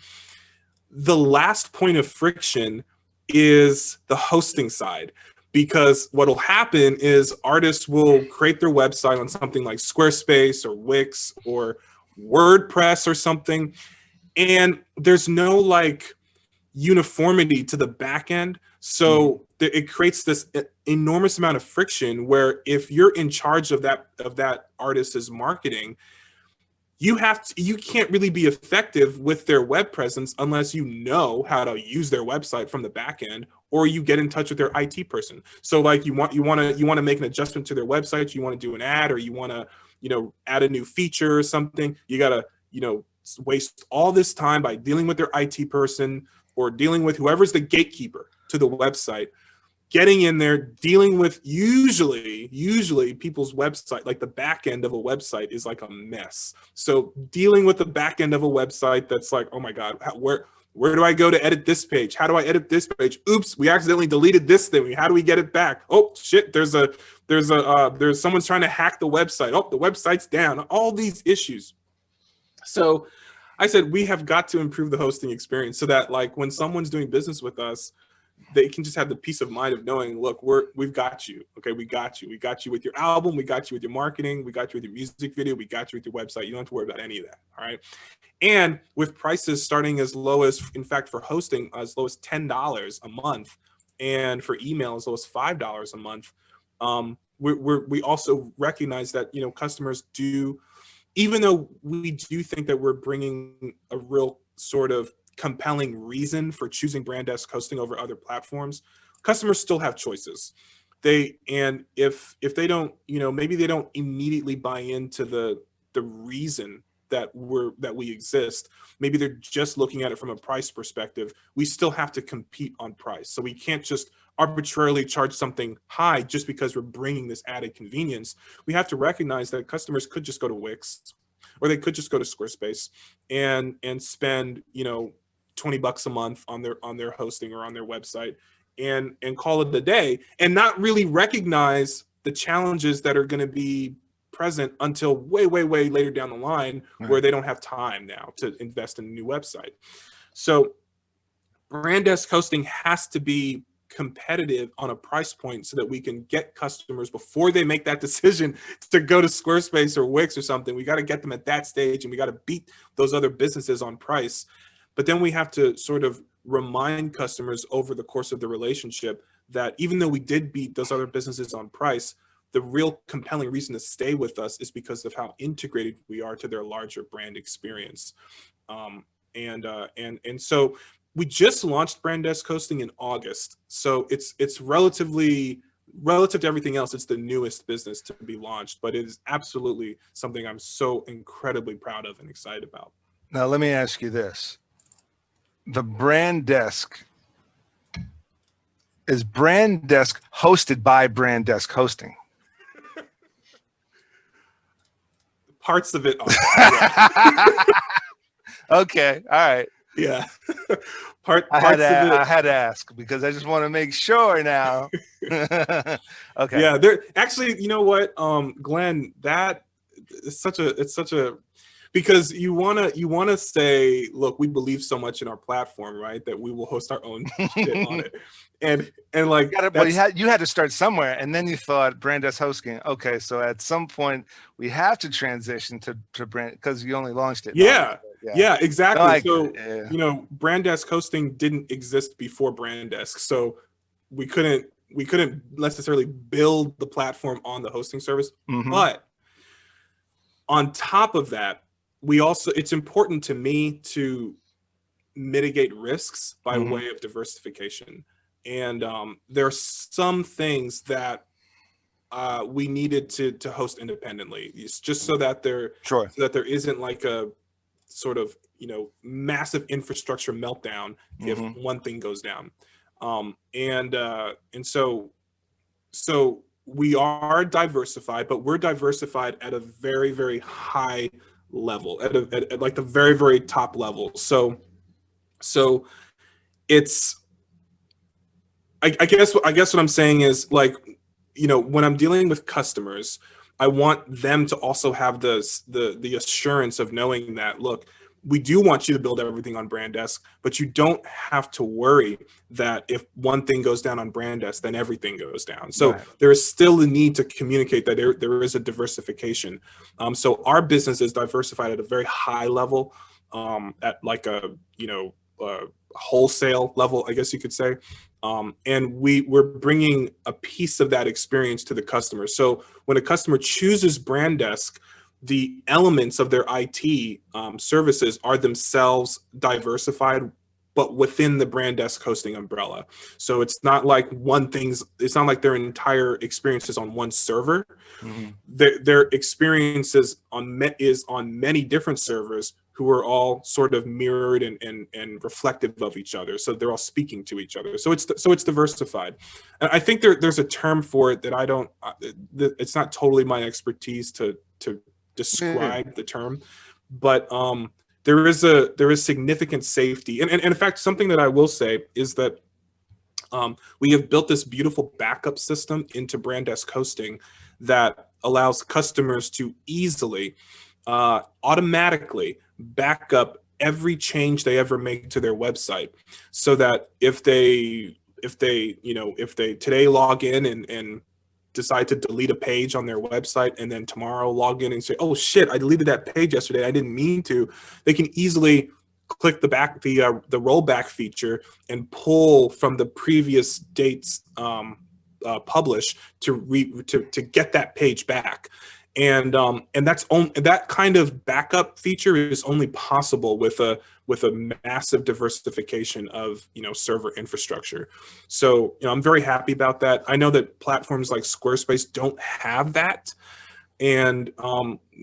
the last point of friction is the hosting side. Because what will happen is artists will create their website on something like Squarespace or Wix or WordPress or something, and there's no like uniformity to the back end. So it creates this enormous amount of friction where if you're in charge of that artist's marketing, you can't really be effective with their web presence unless you know how to use their website from the back end, or you get in touch with their IT person. So like you want to make an adjustment to their website, you want to do an ad, or you want to, add a new feature or something. You got to, waste all this time by dealing with their IT person or dealing with whoever's the gatekeeper to the website, getting in there, dealing with usually people's website, like the back end of a website is like a mess. So dealing with the back end of a website that's like, oh my God, where do I go to edit this page? How do I edit this page? Oops, we accidentally deleted this thing. How do we get it back? Oh shit, there's someone's trying to hack the website. Oh, the website's down. All these issues. So I said, we have got to improve the hosting experience so that like when someone's doing business with us, they can just have the peace of mind of knowing, look, we've got you. Okay, we got you. We got you with your album. We got you with your marketing. We got you with your music video. We got you with your website. You don't have to worry about any of that. All right. And with prices starting as low as, in fact, for hosting, as low as $10 a month, and for email as low as $5 a month, we also recognize that, customers do, even though we do think that we're bringing a real sort of compelling reason for choosing Brandesk hosting over other platforms, customers still have choices. And if they don't, maybe they don't immediately buy into the reason that we exist. Maybe they're just looking at it from a price perspective. We still have to compete on price. So we can't just arbitrarily charge something high just because we're bringing this added convenience. We have to recognize that customers could just go to Wix, or they could just go to Squarespace and spend, $20 a month on their hosting or on their website and call it a day, and not really recognize the challenges that are going to be present until way later down the line, right, where they don't have time now to invest in a new website. So Brandesk hosting has to be competitive on a price point so that we can get customers before they make that decision to go to Squarespace or Wix or something. We got to get them at that stage, and we got to beat those other businesses on price. But then we have to sort of remind customers over the course of the relationship that even though we did beat those other businesses on price, the real compelling reason to stay with us is because of how integrated we are to their larger brand experience. And so we just launched Brandesk hosting in August. So it's relative to everything else, it's the newest business to be launched, but it is absolutely something I'm so incredibly proud of and excited about. Now, let me ask you this. The Brandesk, is Brandesk hosted by Brandesk Hosting? Parts of it are. Yeah. Okay, all right. Yeah. I had to ask because I just want to make sure now. Okay. Yeah, there actually, you know what, Glenn, that is such a because you wanna say, look, we believe so much in our platform, right, that we will host our own shit on it, and like you had to start somewhere, and then you thought Brandesk hosting. Okay, so at some point we have to transition to brand because you only launched it. Yeah, exactly. No, so Brandesk hosting didn't exist before Brandesk, so we couldn't necessarily build the platform on the hosting service, but on top of that, it's important to me to mitigate risks by way of diversification. And there are some things that we needed to host independently. It's just so that there isn't like a sort of, massive infrastructure meltdown if one thing goes down. And so we are diversified, but we're diversified at a very, very high level, at like the very, very top level. So it's, I guess what I'm saying is, like, you know, when I'm dealing with customers, I want them to also have the assurance of knowing that, look, we do want you to build everything on Brandesk, but you don't have to worry that if one thing goes down on Brandesk, then everything goes down. So Right. there is still a need to communicate that there is a diversification. So our business is diversified at a very high level, at like a, you know, wholesale level, I guess you could say. And we're bringing a piece of that experience to the customer. So when a customer chooses Brandesk, the elements of their IT services are themselves diversified, but within the Brandesk hosting umbrella. So it's not like it's not like their entire experience is on one server. Mm-hmm. Their experiences is on many different servers, who are all sort of mirrored and reflective of each other. So they're all speaking to each other. So it's diversified. And I think there's a term for it that I don't, it's not totally my expertise to describe the term, but there is significant safety. And in fact, something that I will say is that we have built this beautiful backup system into Brandesk hosting that allows customers to easily, automatically back up every change they ever make to their website, so that if they today log in and decide to delete a page on their website, and then tomorrow log in and say, oh shit, I deleted that page yesterday, I didn't mean to, they can easily click the rollback feature and pull from the previous dates published to get that page back. And that kind of backup feature is only possible with a massive diversification of, you know, server infrastructure. So, you know, I'm very happy about that. I know that platforms like Squarespace don't have that, and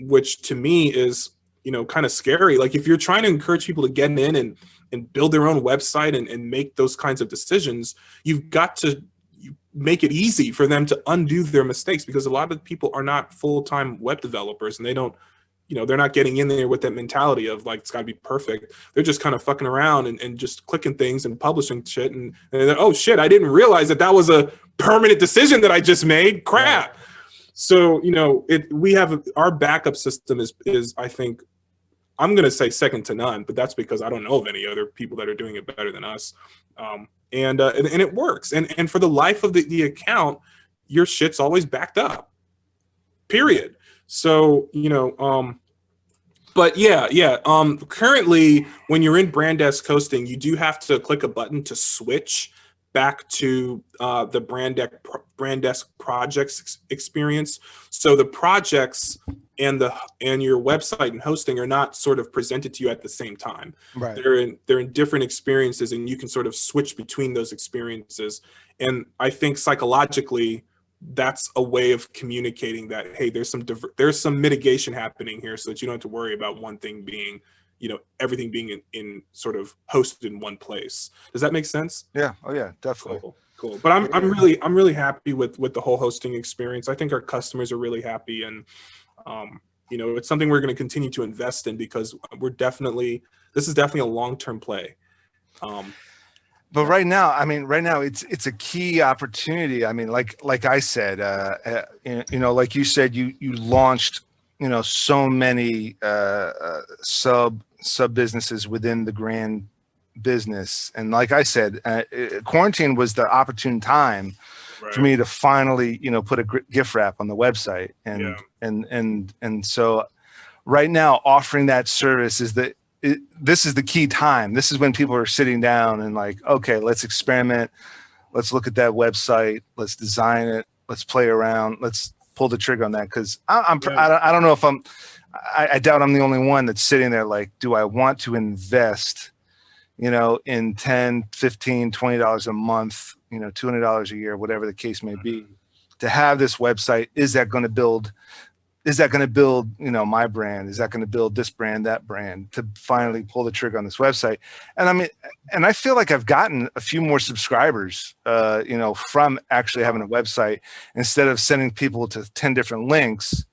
which to me is, you know, kind of scary. Like, if you're trying to encourage people to get in and build their own website and make those kinds of decisions, you've got to make it easy for them to undo their mistakes, because a lot of people are not full-time web developers, and they don't, you know, they're not getting in there with that mentality of like, it's got to be perfect. They're just kind of fucking around and just clicking things and publishing shit, and then, oh shit, I didn't realize that was a permanent decision that I just made. Crap. Right. So, you know, we have our backup system is I think, I'm going to say second to none, but that's because I don't know of any other people that are doing it better than us. And it works. And for the life of the account, your shit's always backed up, period. So, you know, but yeah. Currently, when you're in Brandesk hosting, you do have to click a button to switch back to the Brandesk projects experience. So the projects and your website and hosting are not sort of presented to you at the same time. Right. They're in different experiences, and you can sort of switch between those experiences. And I think psychologically, that's a way of communicating that, hey, there's some mitigation happening here, so that you don't have to worry about one thing being, you know, everything being in sort of hosted in one place. Does that make sense? Yeah. Oh yeah, definitely. Cool. But I'm really happy with the whole hosting experience. I think our customers are really happy, and you know, it's something we're going to continue to invest in, because this is definitely a long-term play. But right now, it's a key opportunity. I mean, like I said, you know, like you said, you launched, you know, so many sub businesses within the grand business, and like I said, quarantine was the opportune time for me to finally, you know, put a gift wrap on the website, and so right now offering that service this is the key time. This is when people are sitting down and like, okay, let's experiment. Let's look at that website. Let's design it. Let's play around. Let's pull the trigger on that. Cause I don't know if I doubt I'm the only one that's sitting there like, do I want to invest, you know, in $10, $15, $20 a month, you know, $200 a year, whatever the case may be, to have this website? Is is that going to build, you know, my brand? Is that going to build this brand, that brand, to finally pull the trigger on this website? And I mean, and I feel like I've gotten a few more subscribers, you know, from actually having a website. Instead of sending people to 10 different links,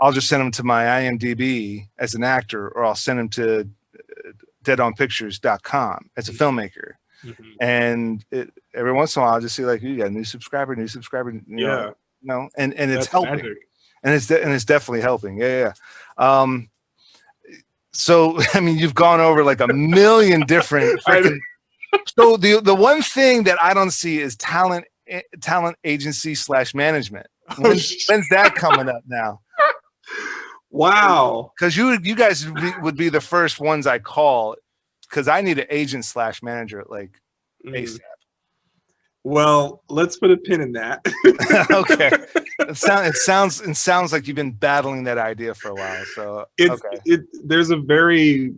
I'll just send them to my IMDb as an actor, or I'll send them to deadonpictures.com as a filmmaker. And every once in a while, I'll just see like, you got a new subscriber, you know, and it's helping. Magic. And it's definitely helping. Yeah. So, I mean, you've gone over like a million different freaking, so the one thing that I don't see is talent agency / management. When's that coming up now? Wow. Because you guys would be the first ones I call, because I need an agent / manager like ASAP. Well, let's put a pin in that. Okay. It sounds like you've been battling that idea for a while. So there's a very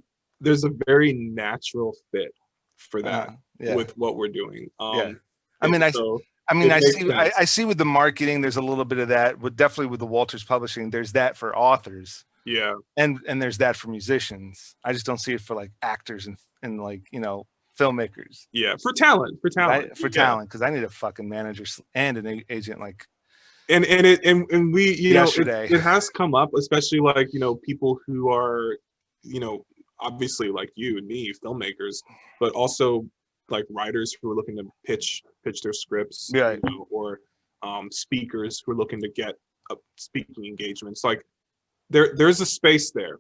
natural fit for that with what we're doing. I mean, I see with the marketing, there's a little bit of that, but definitely with the Walters Publishing, there's that for authors. Yeah. And there's that for musicians. I just don't see it for like actors and like, you know, filmmakers. Yeah, for talent, talent, because I need a fucking manager and an agent, like. And we, you know, it has come up, especially like, you know, people who are, you know, obviously like you and me, filmmakers, but also like writers who are looking to pitch their scripts, you know, or speakers who are looking to get speaking engagements. Like there's a space there,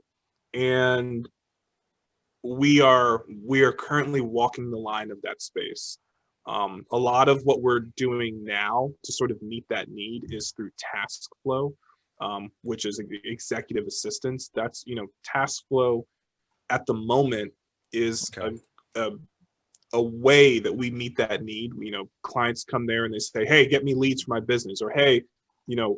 and we are currently walking the line of that space. A lot of what we're doing now to sort of meet that need is through task flow, which is executive assistance. That's, you know, task flow at the moment is a way that we meet that need. You know, clients come there and they say, hey, get me leads for my business, or hey, you know,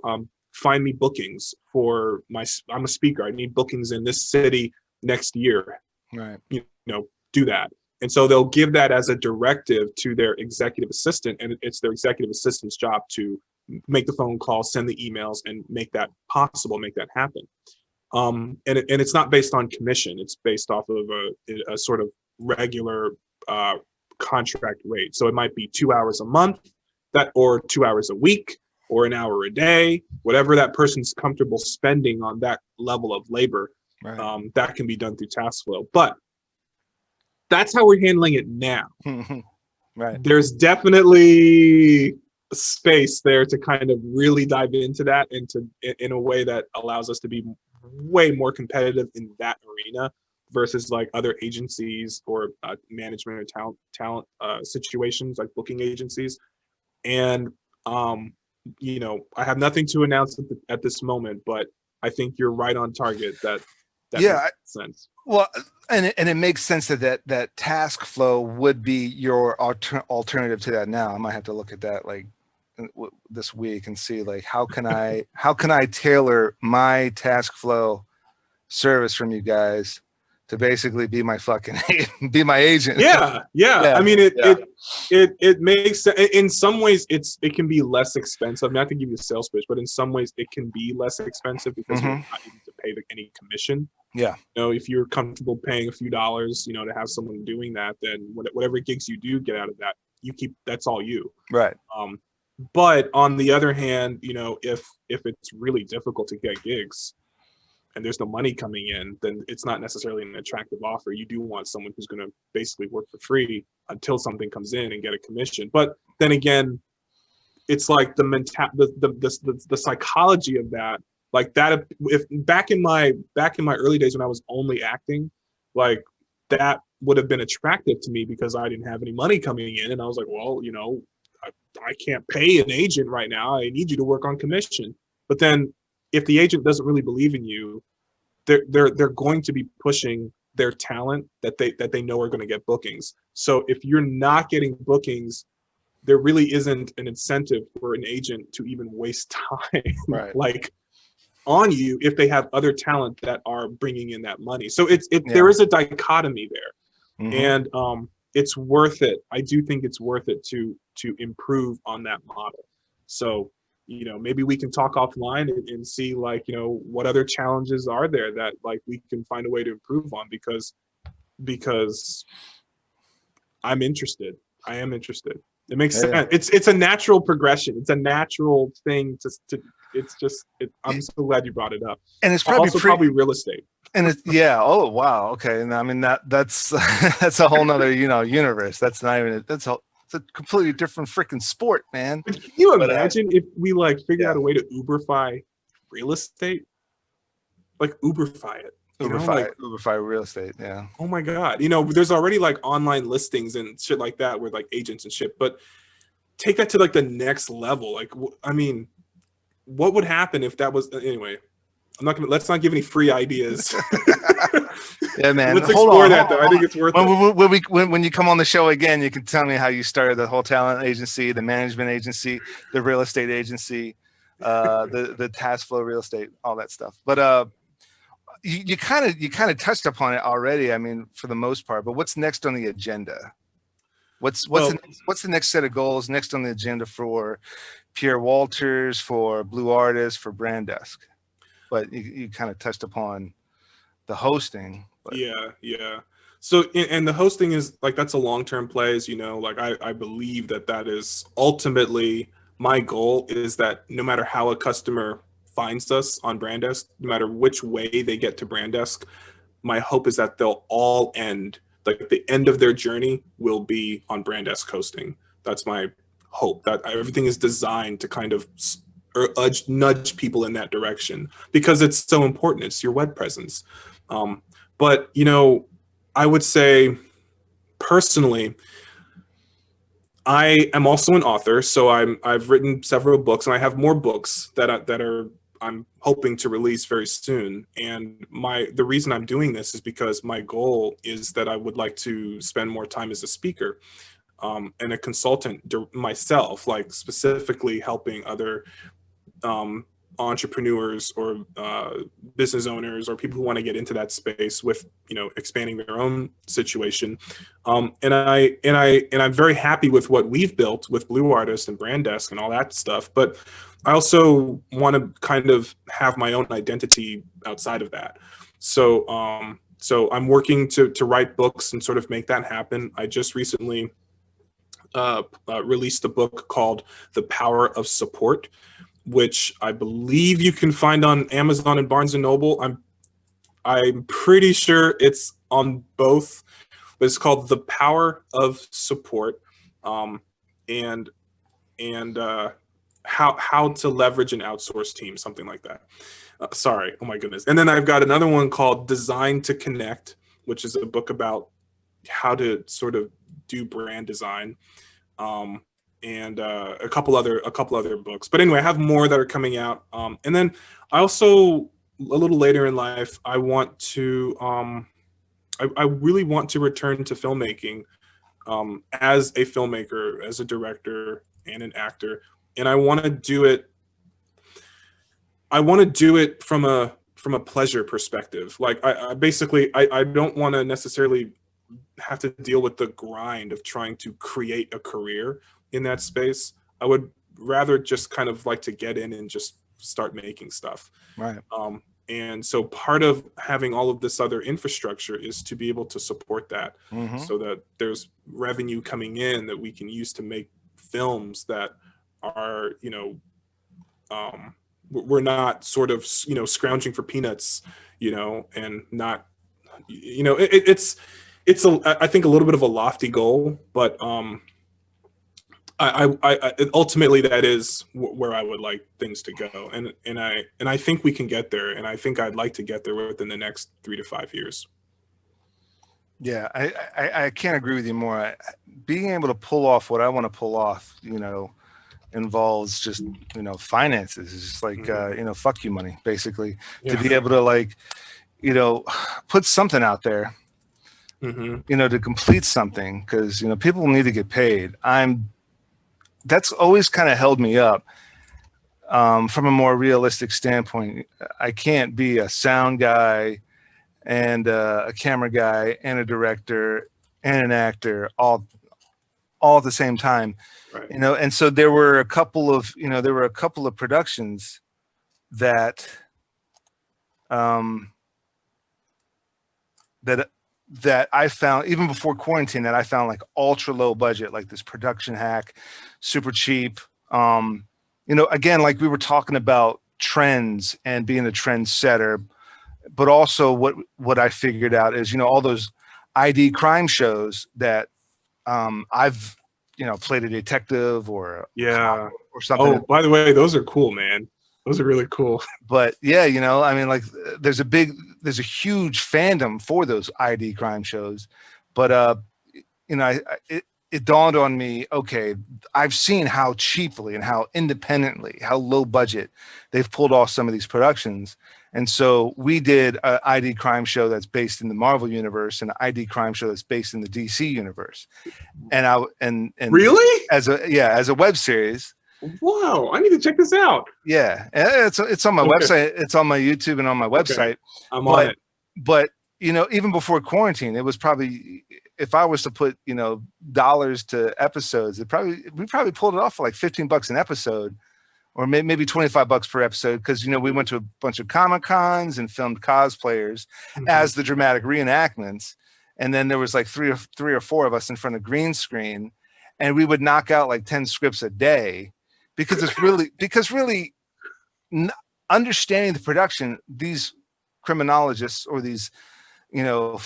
find me bookings for I'm a speaker, I need bookings in this city next year. Right. You know, do that. And so they'll give that as a directive to their executive assistant, and it's their executive assistant's job to make the phone calls, send the emails, and make that possible, make that happen. And it's not based on commission. It's based off of a sort of regular contract rate. So it might be 2 hours a month, or 2 hours a week, or an hour a day, whatever that person's comfortable spending on that level of labor. Right. That can be done through task flow. But that's how we're handling it now. Right. There's definitely space there to kind of really dive into that, and in a way that allows us to be way more competitive in that arena versus like other agencies or management or talent situations like booking agencies. And you know, I have nothing to announce at this moment, but I think you're right on target. That makes sense. Well, and it makes sense that task flow would be your alternative to that. Now I might have to look at that like this week and see like how can I tailor my task flow service from you guys to basically be my fucking be my agent. Yeah. I mean, it makes, in some ways it can be less expensive. Not to give you a sales pitch, but in some ways it can be less expensive because you're not needing to pay any commission. Yeah. You know, if you're comfortable paying a few dollars, you know, to have someone doing that, then whatever gigs you do get out of that, that's all you. Right. But on the other hand, you know, if it's really difficult to get gigs and there's no money coming in, then it's not necessarily an attractive offer. You do want someone who's going to basically work for free until something comes in and get a commission. But then again, it's like the psychology of that, like that. If back in my early days when I was only acting, like that would have been attractive to me because I didn't have any money coming in, and I was like, well, you know, I can't pay an agent right now. I need you to work on commission. But then if the agent doesn't really believe in you, they're going to be pushing their talent that they know are going to get bookings. So if you're not getting bookings, there really isn't an incentive for an agent to even waste time like on you if they have other talent that are bringing in that money. So there is a dichotomy there, and it's worth it. I do think it's worth it to improve on that model. So you know, maybe we can talk offline and see, like, you know, what other challenges are there that like we can find a way to improve on, because I'm interested. I am interested. It makes Yeah. sense. It's a natural progression. It's a natural thing to it's just I'm so glad you brought it up. And it's probably Also probably real estate. and it's, yeah. Oh, wow. Okay. And I mean, that's that's a whole nother, you know, universe. That's not even, it's a completely different freaking sport, man. But can you But, imagine if we like figured yeah. out a way to Uberify real estate? Like Uberify it. You know, like, Uberify real estate. Yeah. oh my God. You know, there's already like online listings and shit like that with like agents and shit, but take that to like the next level. Like, I mean, what would happen if that was, anyway, let's not give any free ideas. Yeah, man. Let's explore that though. I think it's worth it. When you come on the show again, you can tell me how you started the whole talent agency, the management agency, the real estate agency, the task flow real estate, all that stuff. But you kind of touched upon it already. I mean, for the most part. But what's next on the agenda? What's the next set of goals next on the agenda for Pierre Walters, for Blue Artist, for Brand Desk? But you kind of touched upon the hosting. But. Yeah. So, and the hosting is like, that's a long-term play, as you know. Like, I believe that is ultimately my goal, is that no matter how a customer finds us on Brand Desk, no matter which way they get to Brand Desk, my hope is that they'll all end, like the end of their journey will be on Brand Desk hosting. That's my hope, that everything is designed to kind of nudge people in that direction, because it's so important. It's your web presence. But, you know, I would say personally, I am also an author, so I've written several books, and I have more books that I'm hoping to release very soon. And the reason I'm doing this is because my goal is that I would like to spend more time as a speaker and a consultant myself, like specifically helping other entrepreneurs or business owners or people who want to get into that space with, you know, expanding their own situation. And I'm very happy with what we've built with Blue Artist and Brand Desk and all that stuff. But I also want to kind of have my own identity outside of that. So I'm working to write books and sort of make that happen. I just recently released a book called The Power of Support, which I believe you can find on Amazon and Barnes and Noble. I'm pretty sure it's on both, but it's called The Power of Support, and how to leverage an outsourced team, something like that. Sorry, oh my goodness. And then I've got another one called Design to Connect, which is a book about how to sort of do brand design. And a couple other books. But anyway, I have more that are coming out. And then I also, a little later in life, I want to, I really want to return to filmmaking as a filmmaker, as a director and an actor. And I want to do it from a pleasure perspective. Like I basically don't want to necessarily have to deal with the grind of trying to create a career in that space. I would rather just kind of like to get in and just start making stuff. Right. And so part of having all of this other infrastructure is to be able to support that, so that there's revenue coming in that we can use to make films that are, you know, we're not sort of, you know, scrounging for peanuts, you know, and not, you know, it's I think a little bit of a lofty goal, but I ultimately that is where I would like things to go, and I think we can get there, and I think I'd like to get there within the next 3 to 5 years. Yeah, I can't agree with you more. Being able to pull off what I want to pull off, you know, involves just, you know, finances. It's just like you know, fuck you money, basically. Yeah. To be able to, like, you know, put something out there. You know, to complete something, because, you know, people need to get paid. That's always kind of held me up from a more realistic standpoint. I can't be a sound guy and a camera guy and a director and an actor all all at the same time, Right. you know. And so there were a couple of, you know, there were a couple of productions that, that that I found even before quarantine that I found like ultra low budget, like this production hack, super cheap. You know, again, like we were talking about trends and being a trendsetter, but also what I figured out is, you know, all those ID crime shows that I've, you know, played a detective or a cop Yeah. or something. Oh, by the way, those are cool, man. Those are really cool. But yeah, you know, I mean, like there's a huge fandom for those ID crime shows, but you know, it dawned on me, okay, I've seen how cheaply and how independently, how low budget they've pulled off some of these productions. And so we did an ID crime show that's based in the Marvel universe and an ID crime show that's based in the DC universe. And Really? as a web series. Wow, I need to check this out. Yeah, it's on my website. It's on my YouTube and on my website. Okay. I'm on it. But you know, even before quarantine, it was probably, if I was to put, you know, dollars to episodes, we probably pulled it off for like $15 an episode, or maybe $25 per episode, because, you know, we went to a bunch of Comic-Cons and filmed cosplayers as the dramatic reenactments, and then there was like three or four of us in front of green screen, and we would knock out like 10 scripts a day. Because really understanding the production, these criminologists or these, you know,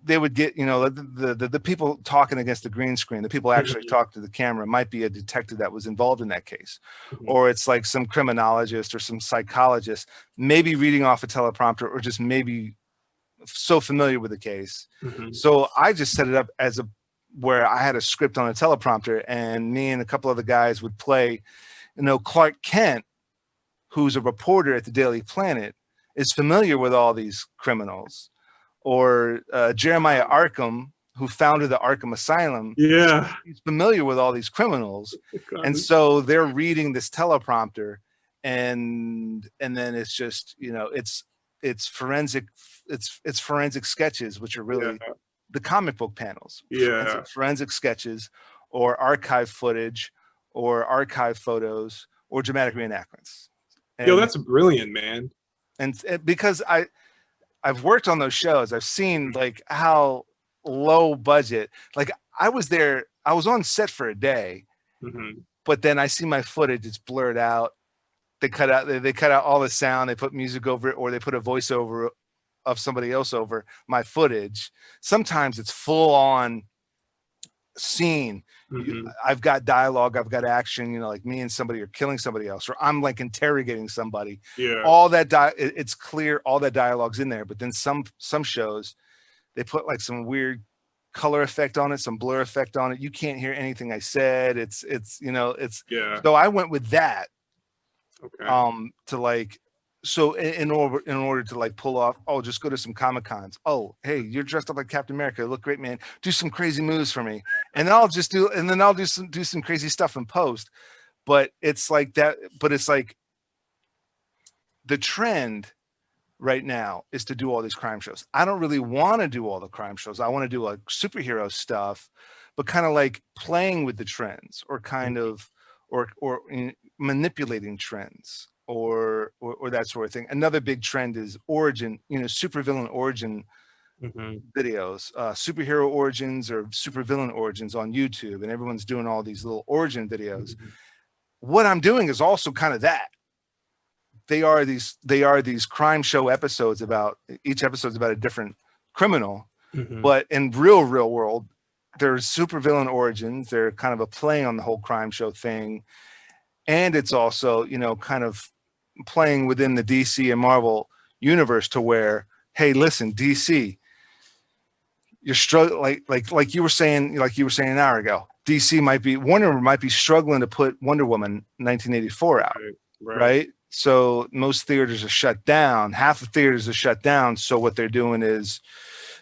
they would get, you know, the people talking against the green screen, the people actually talk to the camera might be a detective that was involved in that case, or it's like some criminologist or some psychologist, maybe reading off a teleprompter, or just maybe so familiar with the case. So I just set it up as where I had a script on a teleprompter, and me and a couple other guys would play, you know, Clark Kent, who's a reporter at the Daily Planet, is familiar with all these criminals, or Jeremiah Arkham, who founded the Arkham Asylum. Yeah. He's familiar with all these criminals. And so they're reading this teleprompter, and then it's just, you know, it's forensic sketches, which are really the comic book panels, forensic sketches, or archive footage, or archive photos, or dramatic reenactments. And, yo, that's brilliant, man. And because I've worked on those shows, I've seen like how low budget, like I was on set for a day, but then I see my footage, it's blurred out. They cut out all the sound, they put music over it, or they put a voiceover of somebody else over my footage. Sometimes it's full on scene. I've got dialogue, I've got action, you know, like me and somebody are killing somebody else, or I'm like interrogating somebody. All that it's clear, all that dialogue's in there. But then some shows, they put like some weird color effect on it, some blur effect on it. You can't hear anything I said. It's you know, so I went with that. To like, so in order to like pull off, oh, just go to some Comic-Cons. Oh, hey, you're dressed up like Captain America. Look great, man. Do some crazy moves for me. And then I'll do some crazy stuff in post. But it's like that, but it's like the trend right now is to do all these crime shows. I don't really want to do all the crime shows. I want to do like superhero stuff, but kind of like playing with the trends, or kind of, or manipulating trends, or that sort of thing. Another big trend is origin, you know, supervillain origin videos, superhero origins or supervillain origins on YouTube, and everyone's doing all these little origin videos. What I'm doing is also kind of that. They are these crime show episodes, about each episode's about a different criminal, but in real world, there's supervillain origins. They're kind of a play on the whole crime show thing. And it's also, you know, kind of playing within the DC and Marvel universe, to where, hey, listen, DC, you're struggling, like you were saying an hour ago. Warner might be struggling to put Wonder Woman 1984 out, right? So most theaters are shut down. Half the theaters are shut down. So what they're doing is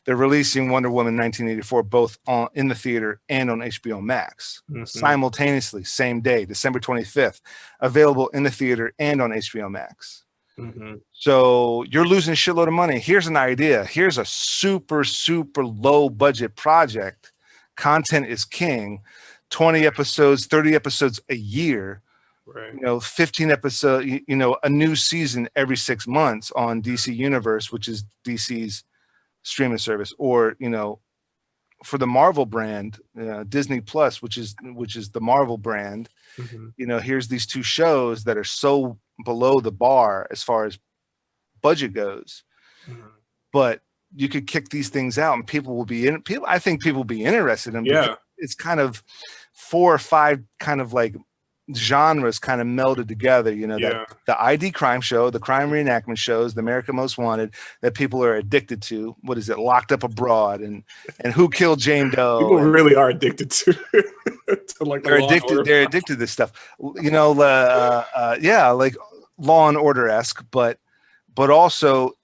they're releasing Wonder Woman 1984 both in the theater and on HBO Max simultaneously, same day, December 25th, available in the theater and on HBO Max. So you're losing a shitload of money. Here's an idea. Here's a super low budget project content is king. 20 episodes, 30 episodes a year. Right. 15 episodes, a new season every 6 months on DC Universe, which is DC's streaming service, or, for the Marvel brand, Disney Plus, which is the Marvel brand, here's these 2 shows that are so below the bar as far as budget goes, but you could kick these things out and people will be I think people will be interested in them. Yeah. It's kind of 4 or 5 kind of like genres kind of melded together, that the ID crime show, the crime reenactment shows, the America Most Wanted, that people are addicted to. What is it? Locked Up Abroad and Who Killed Jane Doe. People really are addicted to, like they're addicted to this stuff. Like Law and Order-esque, but also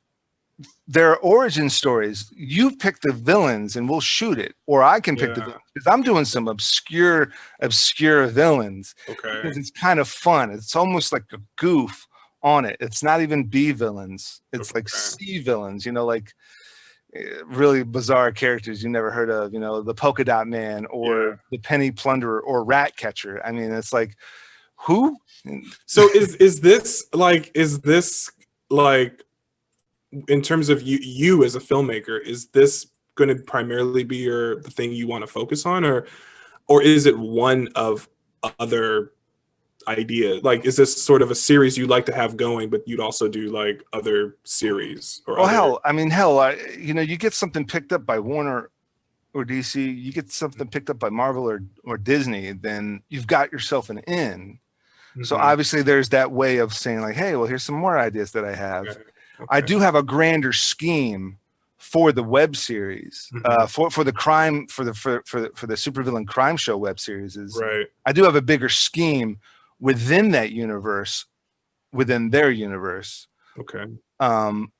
their origin stories. You pick the villains and we'll shoot it, or I can pick the villains, because I'm doing some obscure villains. Okay. Because it's kind of fun. It's almost like a goof on it. It's not even B villains. It's like C villains, like really bizarre characters you never heard of, the Polka Dot Man or the Penny Plunderer or Rat Catcher. I mean, it's like, who? So is this like in terms of you as a filmmaker, is this going to primarily be the thing you want to focus on, or is it one of other ideas? Like, is this sort of a series you like to have going, but you'd also do like other series? Or you get something picked up by Warner or DC, you get something picked up by Marvel or Disney, then you've got yourself an in. So obviously there's that way of saying like, hey, well, here's some more ideas that I have. Okay. I do have a grander scheme for the web series, for the crime, for the supervillain crime show web series. I do have a bigger scheme within that universe, within their universe. Okay.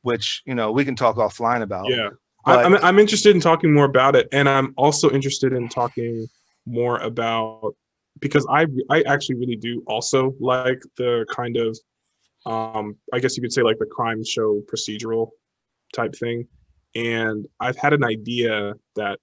Which we can talk offline about. Yeah. I'm interested in talking more about it, and I'm also interested in talking more about, because I actually really do also like the kind of I guess you could say like the crime show procedural type thing. And I've had an idea that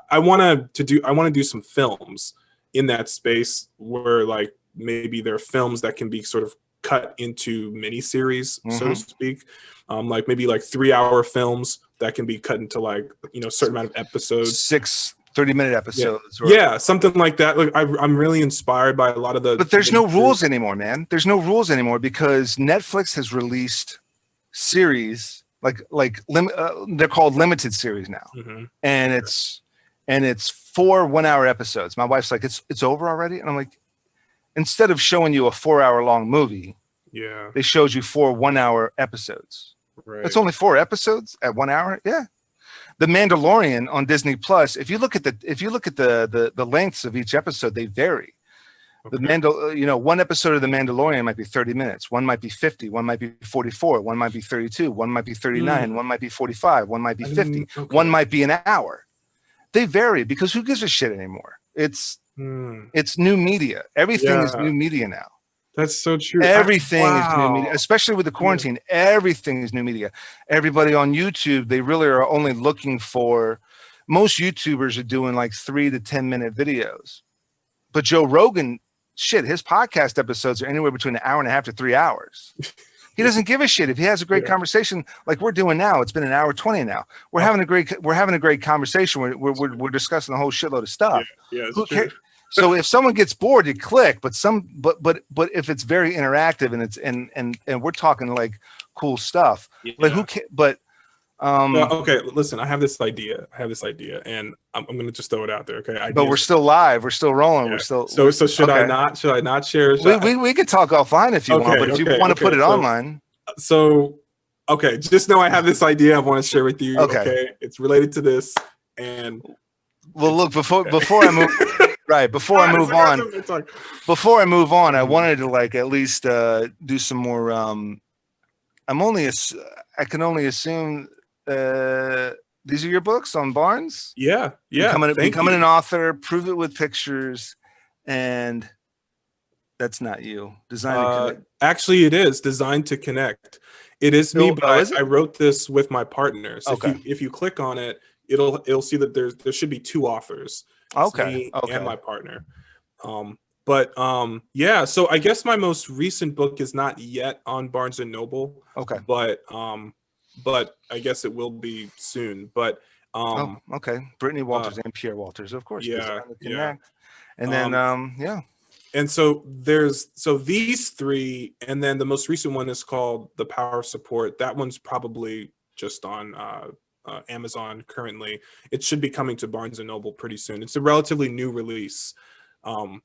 I want to do some films in that space where like maybe there are films that can be sort of cut into miniseries, so to speak. Like maybe like 3-hour films that can be cut into like, a certain amount of episodes. 6 30-minute episodes. Yeah, something like that. Like I'm really inspired by a lot of the. But there's no rules anymore, man. There's no rules anymore because Netflix has released series they're called limited series now, and it's 4 1-hour episodes. My wife's like, it's over already, and I'm like, instead of showing you a 4-hour long movie, they showed you 4 1-hour episodes. Right. It's only 4 episodes at 1 hour. Yeah. The Mandalorian on Disney Plus, if you look at the lengths of each episode, they vary. Okay. One episode of The Mandalorian might be 30 minutes, one might be 50, one might be 44, one might be 32, one might be 39, one might be 45, one might be 50, one might be an hour. They vary because who gives a shit anymore? It's new media. Everything is new media now. That's so true. Everything is new media, especially with the quarantine. Everything is new media. Everybody on YouTube, they really are only looking for, most YouTubers are doing like 3 to 10-minute videos. But Joe Rogan, shit, his podcast episodes are anywhere between 1.5 hours to 3 hours. He doesn't give a shit. If he has a great conversation like we're doing now, it's been 1 hour 20 now. We're having a great conversation. We're discussing a whole shitload of stuff. Who cares? So if someone gets bored, you click. But if it's very interactive and we're talking like cool stuff, like who cares? But okay, listen, I have this idea, and I'm gonna just throw it out there. Okay, but we're still live. We're still rolling. Yeah. We're still. So should I not? Should I not share? We could talk offline if you want, but if you want to put it online. So okay, just know I have this idea I want to share with you. Okay, it's related to this, and well, look, before I move. Right, before I move on, I wanted to like at least do some more. I can only assume these are your books on Barnes. Yeah. Becoming an author, prove it with pictures, and that's not you. Designed to Connect. Actually, it is Designed to Connect. It is me, but I wrote this with my partner. So if you click on it, it'll see that there should be 2 authors. It's Okay. me Okay. and my partner. Yeah, so I guess my most recent book is not yet on Barnes and Noble. Okay. But I guess it will be soon. But Oh, okay. Brittany Walters and Pierre Walters, of course. Yeah, yeah. And then yeah. And so so these 3, and then the most recent one is called The Power of Support. That one's probably just on Amazon currently. It should be coming to Barnes and Noble pretty soon. It's a relatively new release. So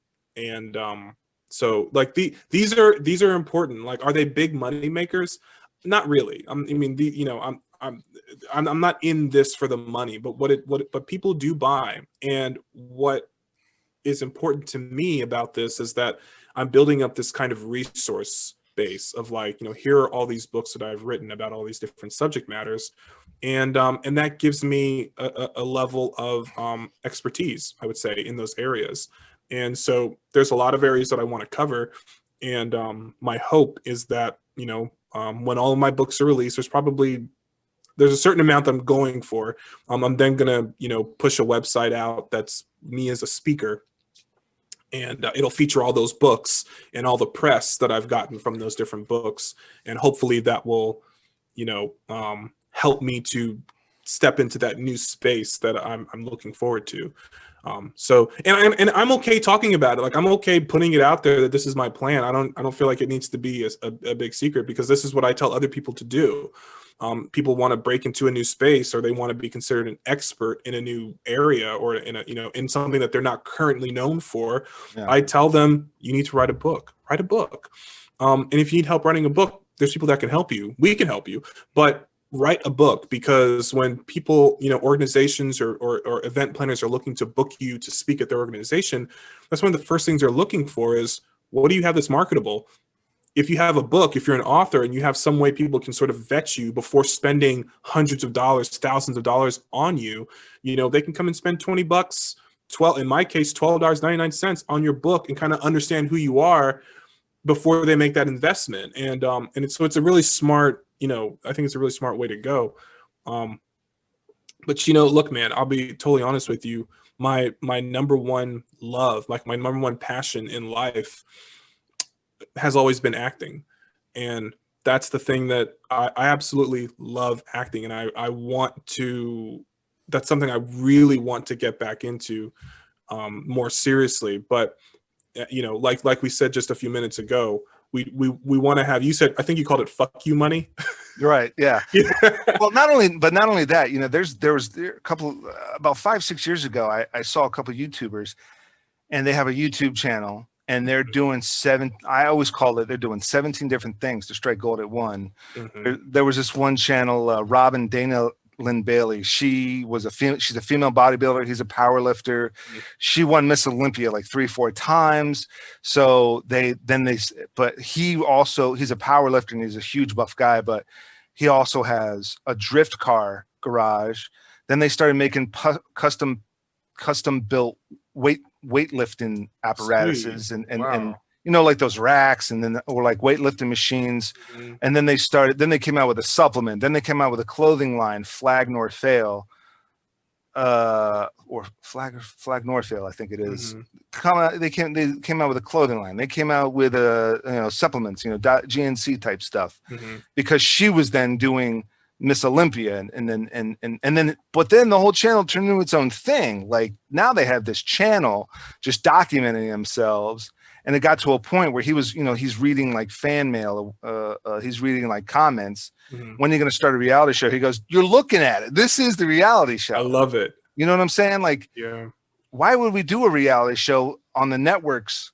like these are important. Like, are they big money makers? Not really. I mean, I'm not in this for the money, but but people do buy. And what is important to me about this is that I'm building up this kind of resource base of like, here are all these books that I've written about all these different subject matters. And that gives me a level of expertise, I would say, in those areas. And so there's a lot of areas that I want to cover. And my hope is that, when all of my books are released, there's a certain amount I'm going for. I'm then going to, push a website out that's me as a speaker. And it'll feature all those books and all the press that I've gotten from those different books. And hopefully that will, help me to step into that new space that I'm looking forward to. And I'm okay talking about it. Like, I'm okay putting it out there that this is my plan. I don't feel like it needs to be a big secret, because this is what I tell other people to do. People want to break into a new space, or they want to be considered an expert in a new area, or in something that they're not currently known for. Yeah. I tell them, you need to write a book. And if you need help writing a book, there's people that can help you. We can help you, but write a book, because when people, organizations or event planners are looking to book you to speak at their organization, that's one of the first things they're looking for is, what do you have that's marketable? If you have a book, if you're an author and you have some way people can sort of vet you before spending hundreds of dollars, thousands of dollars on you, they can come and spend $20, in my case, $12.99 on your book, and kind of understand who you are before they make that investment. And it's a really smart, I think it's a really smart way to go. But look, man, I'll be totally honest with you. My number one love, like my number one passion in life, has always been acting. And that's the thing that I absolutely love, acting. And I want to, that's something I really want to get back into more seriously. But, like we said just a few minutes ago, we want to have, you said, I think you called it "fuck you money." Right. Yeah. Well, not only that, there was a couple, about 5-6 years ago, I saw a couple of YouTubers, and they have a YouTube channel, and they're doing I always call it, they're doing 17 different things to strike gold at one. Mm-hmm. There was this one channel, Robin Dana Lynn Bailey. She's a female bodybuilder. He's a power lifter. Mm-hmm. She won Miss Olympia like 3-4 times. So but he's a power lifter, and he's a huge buff guy, but he also has a drift car garage. Then they started making custom built weightlifting apparatuses. Sweet. And like those racks, and then, or like weightlifting machines. Mm-hmm. And then they came out with a supplement. Then they came out with a clothing line, Flag Nor Fail, or Flag Nor Fail, I think it is. Mm-hmm. They came out with a clothing line. They came out with supplements, GNC type stuff, mm-hmm. because she was then doing Miss Olympia, and then the whole channel turned into its own thing. Like, now they have this channel just documenting themselves. And it got to a point where he was, he's reading like fan mail, he's reading like comments. Mm-hmm. When are you going to start a reality show? He goes, "You're looking at it. This is the reality show." I love it. You know what I'm saying? Like, yeah. Why would we do a reality show on the network's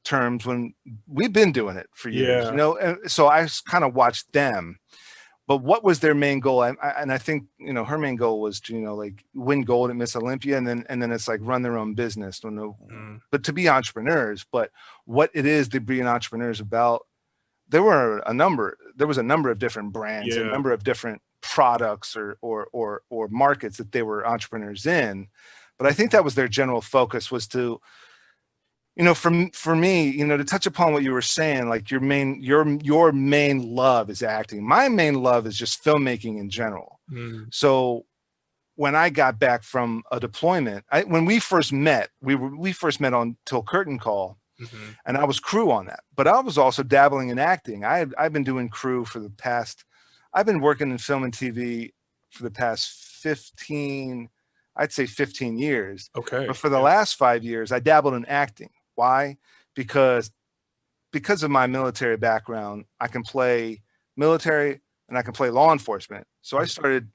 terms when we've been doing it for years? Yeah. And so I kind of watched them. But what was their main goal? And I think, her main goal was to, like, win gold at Miss Olympia, and then it's like run their own business. But to be entrepreneurs. But what it is to be an entrepreneur is about, there was a number of different brands, yeah. A number of different products or markets that they were entrepreneurs in. But I think that was their general focus, was to, for me, to touch upon what you were saying, like your main love is acting. My main love is just filmmaking in general. Mm. So when I got back from a deployment, when we first met, we first met on Till Curtain Call, and I was crew on that. But I was also dabbling in acting. I've been doing crew for the past. I've been working in film and TV for the past 15, I'd say 15 years. Okay. But for the last 5 years, I dabbled in acting. Why? Because of my military background, I can play military and I can play law enforcement. So I started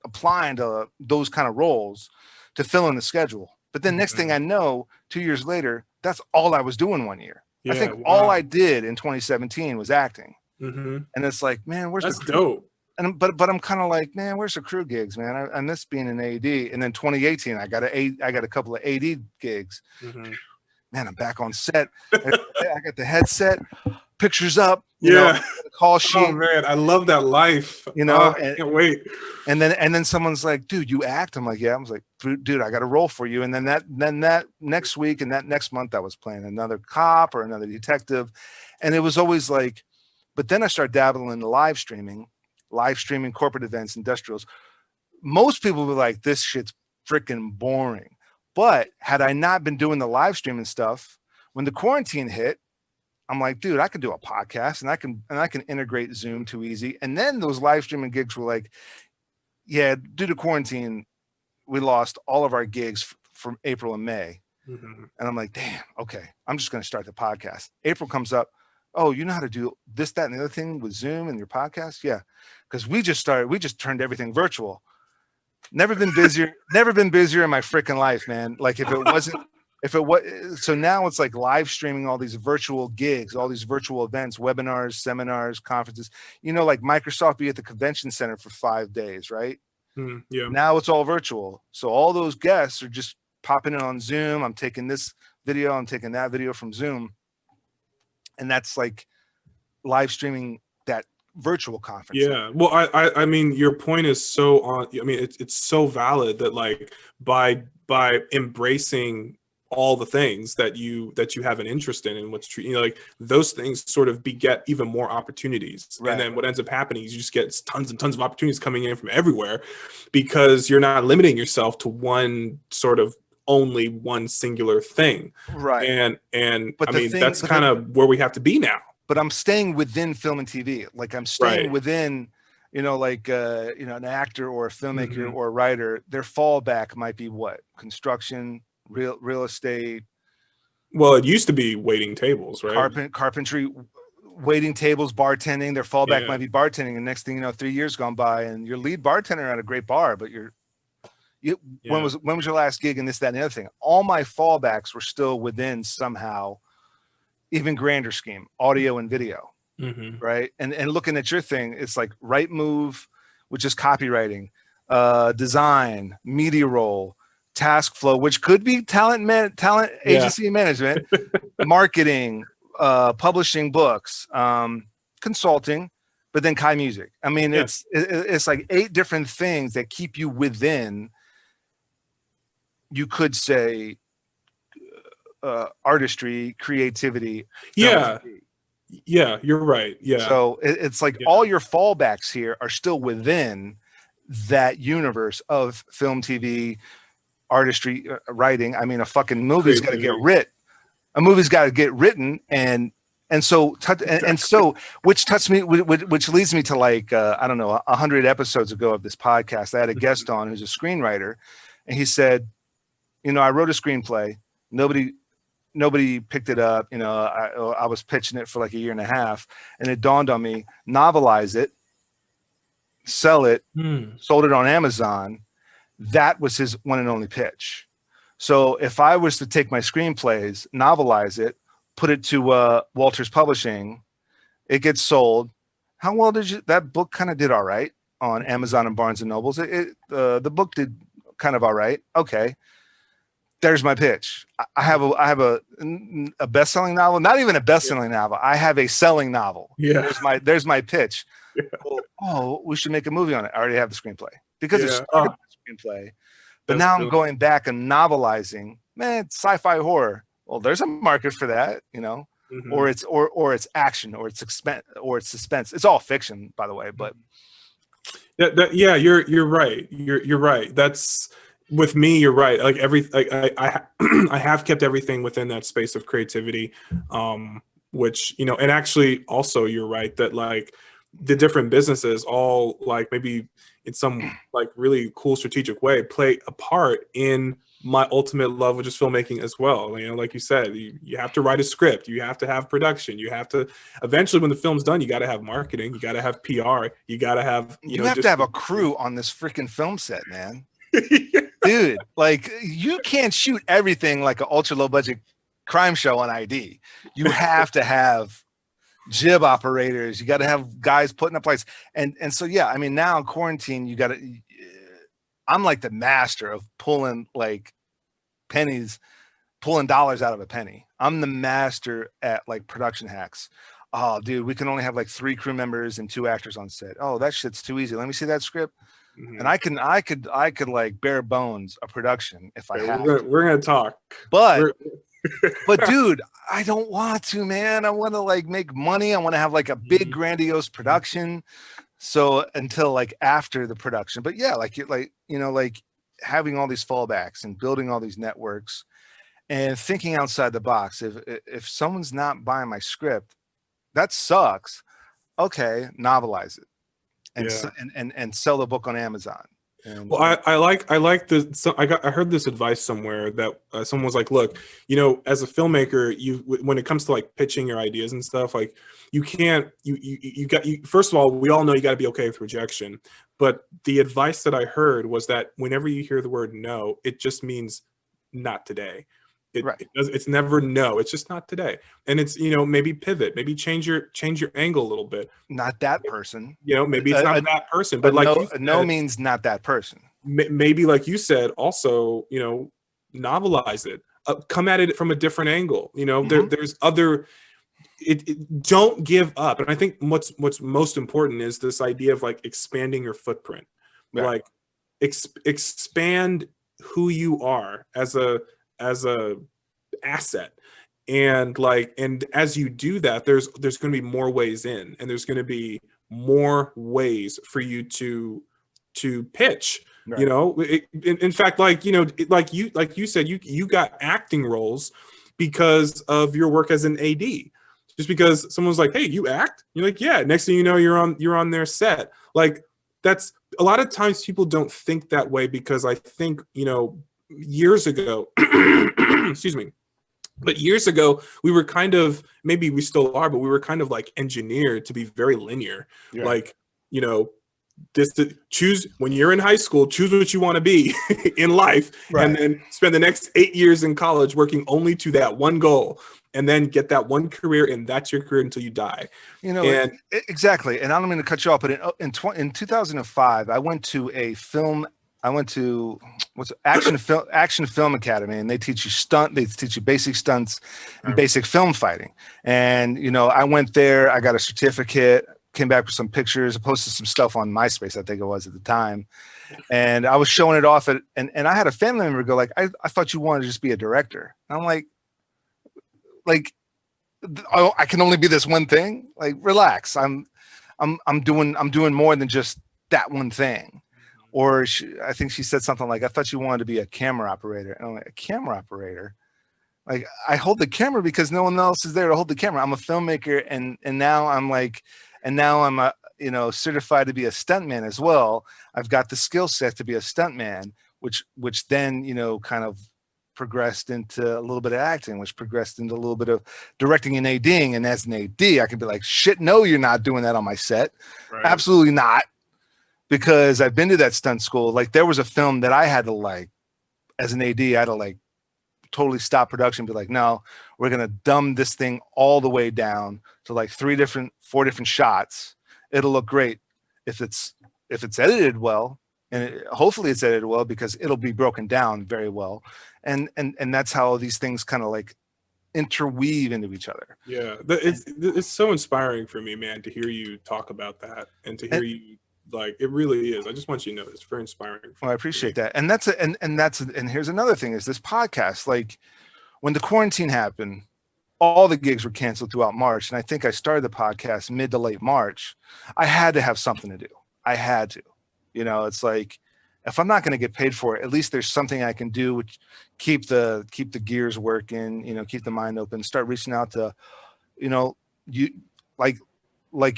applying to those kind of roles to fill in the schedule. But then next thing I know, 2 years later, that's all I was doing 1 year. I think all I did in 2017 was acting. And it's like, man, where's that's the crew? dope. And but I'm kind of like, man, where's the crew gigs, man? I miss being an AD. And then 2018, I got a couple of AD gigs. Man, I'm back on set. I got the headset, pictures up, you know, call sheet. Oh man, I love that life. You know, I can't wait. And then someone's like, dude, you act? I'm like, yeah. I was like, dude, I got a role for you. And then that next week and that next month, I was playing another cop or another detective. And it was always like, but then I started dabbling in live streaming corporate events, industrials. Most people were like, this shit's freaking boring. But had I not been doing the live streaming stuff, when the quarantine hit, I'm like, dude, I can do a podcast and I can integrate Zoom too easy. And then those live streaming gigs were like, yeah, due to quarantine, we lost all of our gigs from April and May. And I'm like, damn, okay, I'm just going to start the podcast. April comes up. Oh, you know how to do this, that, and the other thing with Zoom and your podcast? Yeah. Because we just turned everything virtual. Never been busier in my freaking life, man. Like if it was, so now it's like live streaming all these virtual gigs, all these virtual events, webinars, seminars, conferences, you know, like Microsoft be at the convention center for 5 days, right? Yeah. Now it's all virtual. So all those guests are just popping in on Zoom. I'm taking this video, I'm taking that video from Zoom. And that's like live streaming that virtual conference. Yeah. Well, I mean, your point is so on. I mean, it's so valid that like by embracing all the things that you have an interest in and what's true, you know, like those things sort of beget even more opportunities. Right. And then what ends up happening is you just get tons and tons of opportunities coming in from everywhere because you're not limiting yourself to one sort of only one singular thing. Right. And but I mean, that's kind of where we have to be now. But I'm staying within film and TV. Like I'm staying within, you know, like, you know, an actor or a filmmaker or a writer, their fallback might be what? Construction, real estate. Well, it used to be waiting tables, right? Carpentry, waiting tables, bartending. Their fallback might be bartending. And next thing you know, 3 years gone by and your lead bartender at a great bar, but when was your last gig and this, that, and the other thing? All my fallbacks were still within somehow, even grander scheme, audio and video, right? And looking at your thing, it's like Right Move, which is copywriting, design, media role, task flow, which could be talent agency management, marketing, publishing books, consulting, but then Kai Music. I mean, it's like 8 different things that keep you within. You could say artistry, creativity. Yeah, you're right. Yeah. So it's like all your fallbacks here are still within that universe of film, TV, artistry, writing. I mean, a fucking movie's got to get writ. A movie's got to get written, and so which touched me, which leads me to like I don't know, 100 episodes ago of this podcast. I had a guest on who's a screenwriter, and he said, you know, I wrote a screenplay. Nobody picked it up. You know, I was pitching it for like a year and a half, and it dawned on me: novelize it, sell it, sold it on Amazon. That was his one and only pitch. So if I was to take my screenplays, novelize it, put it to Walters Publishing, it gets sold. How well that book kind of did all right on Amazon and Barnes and Nobles. The book did kind of all right. Okay. There's my pitch. I have a best-selling novel, not even a best-selling novel. I have a selling novel. Yeah. There's my pitch. Yeah. Well, oh, we should make a movie on it. I already have the screenplay because it's a screenplay. But now I'm going back and novelizing, man, sci-fi horror. Well, there's a market for that, you know, or it's action, or it's suspense. It's all fiction, by the way, but Yeah, you're right. You're right. That's with me. You're right. Like I have kept everything within that space of creativity, which and actually also you're right that like the different businesses all like maybe in some like really cool strategic way play a part in my ultimate love, which is filmmaking as well. Like you said, you have to write a script, you have to have production, you have to eventually when the film's done, you got to have marketing, you got to have PR, you got to have You have to have a crew on this freaking film set, man. yeah. Dude, like you can't shoot everything like an ultra low budget crime show on ID. You have to have jib operators. You got to have guys putting up lights. And so, yeah, I mean, now in quarantine, you got to, I'm like the master of pulling like pennies, pulling dollars out of a penny. I'm the master at like production hacks. Oh, dude, we can only have like 3 crew members and 2 actors on set. Oh, that shit's too easy. Let me see that script. Mm-hmm. And I could like bare bones a production if I had. We're gonna talk, but dude, I don't want to, man. I want to like make money. I want to have like a big grandiose production. So until like after the production, but yeah, like having all these fallbacks and building all these networks and thinking outside the box. If someone's not buying my script, that sucks. Okay, novelize it and sell the book on Amazon. And, well, I like this. So I heard this advice somewhere that someone was like, look, as a filmmaker, when it comes to like pitching your ideas and stuff, like you can't, first of all, we all know you got to be okay with rejection. But the advice that I heard was that whenever you hear the word no, it just means not today. It's never no. It's just not today. And it's maybe pivot, maybe change your angle a little bit. Not that person. Maybe it's not that person, but like no means not that person. Maybe like you said, also novelize it. Come at it from a different angle. There's other. Don't give up. And I think what's most important is this idea of like expanding your footprint, like expand who you are as a asset, and as you do that, there's going to be more ways in, and there's going to be more ways for you to pitch. Right. In fact, like you said, you got acting roles because of your work as an AD. Just because someone's like, hey, you act? You're like, yeah. Next thing you know, you're on their set. Like that's a lot of times people don't think that way, because I think years ago, excuse me, but years ago we were kind of, maybe we still are, but we were kind of like engineered to be very linear. Yeah. Like choose when you're in high school, choose what you want to be in life, right, and then spend the next 8 years in college working only to that one goal, and then get that one career, and that's your career until you die. Exactly. And I don't mean to cut you off, but in 2005, I went to Action Film Academy, and they teach you basic stunts and basic film fighting. And I went there, I got a certificate, came back with some pictures, I posted some stuff on MySpace, I think it was at the time. And I was showing it off and I had a family member go like, I thought you wanted to just be a director. And I'm like, I can only be this one thing. Like, relax. I'm doing more than just that one thing. Or I think she said something like, I thought you wanted to be a camera operator. And I'm like, a camera operator? Like, I hold the camera because no one else is there to hold the camera. I'm a filmmaker, and now I'm a certified to be a stuntman as well. I've got the skill set to be a stuntman, which then kind of progressed into a little bit of acting, which progressed into a little bit of directing and ADing. And as an AD, I could be like, shit, no, you're not doing that on my set. Right. Absolutely not. Because I've been to that stunt school. Like, there was a film that I had to as an AD, I had to totally stop production and be like, no, we're going to dumb this thing all the way down to like 4 different shots. It'll look great if it's edited well, and hopefully it's edited well, because it'll be broken down very well. And that's how these things kind of interweave into each other. Yeah. It's so inspiring for me, man, to hear you talk about that, and to hear you, it really is. I just want you to know it's very inspiring. Well, I appreciate that. And and here's another thing is this podcast. Like, when the quarantine happened, all the gigs were canceled throughout March. And I think I started the podcast mid to late March. I had to have something to do. I had to. You know, it's like, if I'm not going to get paid for it, at least there's something I can do which keep the gears working, you know, keep the mind open, start reaching out to, you know, you like